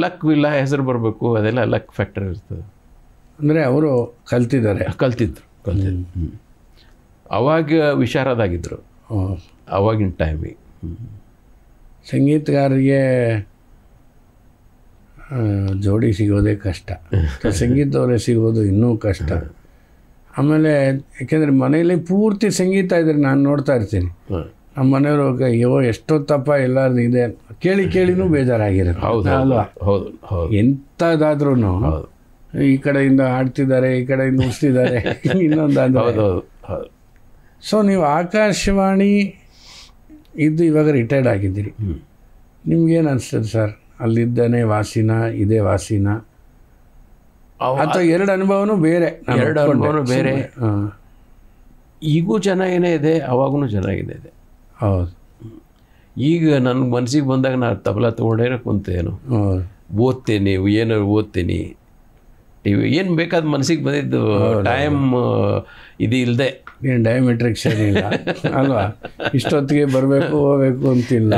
ಲಕ್ ಇಲ್ಲ, ಹೆಸರು ಬರಬೇಕು, ಅದೆಲ್ಲ ಲಕ್ ಫ್ಯಾಕ್ಟರ್ ಇರ್ತದೆ. ಅಂದರೆ ಅವರು ಕಲ್ತಿದ್ರು. ಅವಾಗ ವಿಶಾರದಾಗಿದ್ದರು ಅವಾಗಿನ ಟೈಮಿಗೆ. ಸಂಗೀತಗಾರರಿಗೆ ಜೋಡಿ ಸಿಗೋದೇ ಕಷ್ಟ, ಸಂಗೀತವರೇ ಸಿಗೋದು ಇನ್ನೂ ಕಷ್ಟ. ಆಮೇಲೆ ಯಾಕೆಂದರೆ ಮನೆಯಲ್ಲಿ ಪೂರ್ತಿ ಸಂಗೀತ ಇದ್ರೆ ನಾನು ನೋಡ್ತಾ ಇರ್ತೀನಿ, ನಮ್ಮ ಮನೆಯವರು ಅಯ್ಯೋ ಎಷ್ಟೊತ್ತಪ್ಪ ಎಲ್ಲರೂ ಇದೆ ಕೇಳಿನೂ ಬೇಜಾರಾಗಿರುತ್ತೆ ಅಲ್ವಾ. ಎಂಥದ್ದಾದ್ರೂ ಈ ಕಡೆಯಿಂದ ಹಾಡ್ತಿದ್ದಾರೆ, ಈ ಕಡೆಯಿಂದ ನುಡಿಸ್ತಿದ್ದಾರೆ, ಇನ್ನೊಂದು ಅಂದರೆ. ಸೊ ನೀವು ಆಕಾಶವಾಣಿ ಇದ್ದು ಇವಾಗ ರಿಟೈರ್ಡ್ ಆಗಿದ್ದೀರಿ, ನಿಮ್ಗೇನು ಅನಿಸ್ತದೆ ಸರ್? ಅಲ್ಲಿದ್ದಾನೆ ವಾಸಿನ, ಇದೇ ವಾಸಿನ, ಅಥವಾ ಎರಡು ಅನುಭವನೂ ಬೇರೆ? ಬೇರೆ. ಈಗೂ ಚೆನ್ನಾಗೇ ಇದೆ, ಅವಾಗೂ ಚೆನ್ನಾಗಿದೆ ಇದೆ. ಹೌದು. ಈಗ ನನಗೆ ಮನಸ್ಸಿಗೆ ಬಂದಾಗ ನಾನು ತಬಲಾ ತೊಗೊಂಡೇ ಕುಂತೇನು, ಓದ್ತೇನೆ, ಏನಾರು ಓದ್ತೀನಿ, ಏನು ಬೇಕಾದ ಮನಸ್ಸಿಗೆ ಬಂದಿದ್ದು ಟೈಮ್ ಇದು ಇಲ್ಲದೆ. ಏನು ಡಯಾಮೆಟ್ರಿಕ್ ಸರಿ ಇಲ್ಲ ಅಲ್ವಾ, ಇಷ್ಟೊತ್ತಿಗೆ ಬರಬೇಕು ಹೋಗ್ಬೇಕು ಅಂತಿಲ್ಲ.